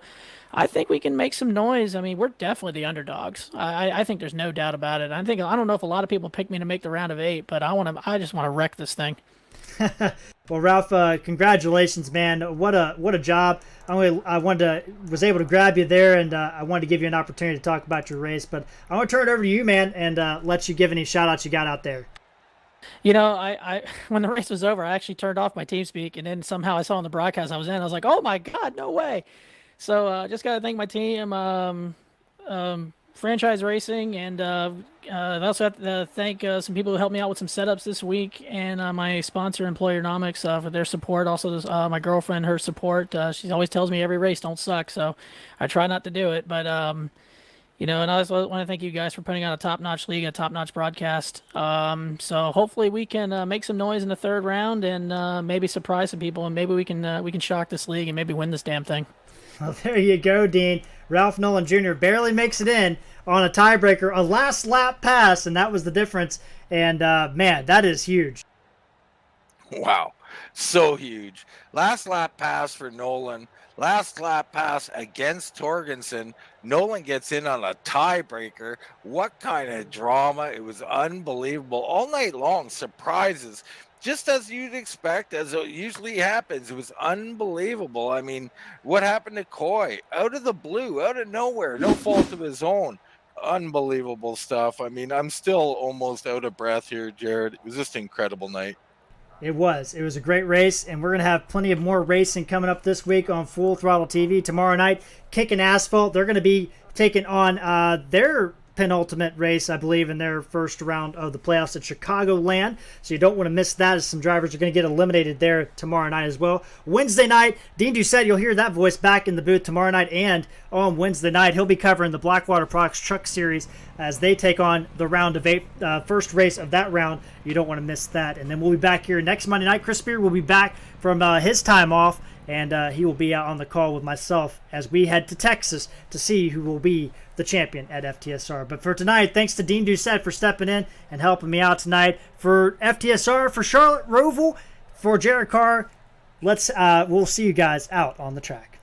I think we can make some noise. I mean, we're definitely the underdogs. I think there's no doubt about it. I don't know if a lot of people pick me to make the round of 8, but I just want to wreck this thing.
Well, Ralph, congratulations, man! What a job! Was able to grab you there, and I wanted to give you an opportunity to talk about your race. But I want to turn it over to you, man, and let you give any shout outs you got out there.
I when the race was over, I actually turned off my TeamSpeak, and then somehow I saw on the broadcast I was in. I was like, oh my God, no way! So just got to thank my team, Franchise Racing, and I also have to thank some people who helped me out with some setups this week, and my sponsor, Employernomics, for their support. Also, my girlfriend, her support. She always tells me every race don't suck, so I try not to do it. But And I also want to thank you guys for putting on a top-notch league, a top-notch broadcast. So hopefully we can make some noise in the third round and maybe surprise some people, and maybe we can shock this league and maybe win this damn thing.
Well, there you go, Dean. Ralph Nolan Jr. barely makes it in on a tiebreaker, a last lap pass, and that was the difference. And man, that is huge.
Wow, so huge. Last lap pass for Nolan. Last lap pass against Torgensen. Nolan gets in on a tiebreaker. What kind of drama. It was unbelievable. All night long, surprises. Just as you'd expect, as it usually happens. It was unbelievable. I mean, what happened to Coy? Out of the blue, out of nowhere, no fault of his own. Unbelievable stuff. I mean, I'm still almost out of breath here, Jared. It was just an incredible night.
It was a great race, and we're going to have plenty of more racing coming up this week on Full Throttle TV. Tomorrow night, Kicking Asphalt, they're going to be taking on their penultimate race, I believe, in their first round of the playoffs at Chicagoland. So you don't want to miss that, as some drivers are going to get eliminated there tomorrow night as well. Wednesday night, Dean Doucette, you'll hear that voice back in the booth tomorrow night, and on Wednesday night, he'll be covering the Blackwater Products Truck Series as they take on the round of 8, first race of that round. You don't want to miss that. And then we'll be back here next Monday night. Chris Spear will be back from his time off, and he will be out on the call with myself as we head to Texas to see who will be the champion at FTSR. But for tonight, thanks to Dean Doucette for stepping in and helping me out tonight. For FTSR, for Charlotte Roval, for Jared Carr, we'll see you guys out on the track.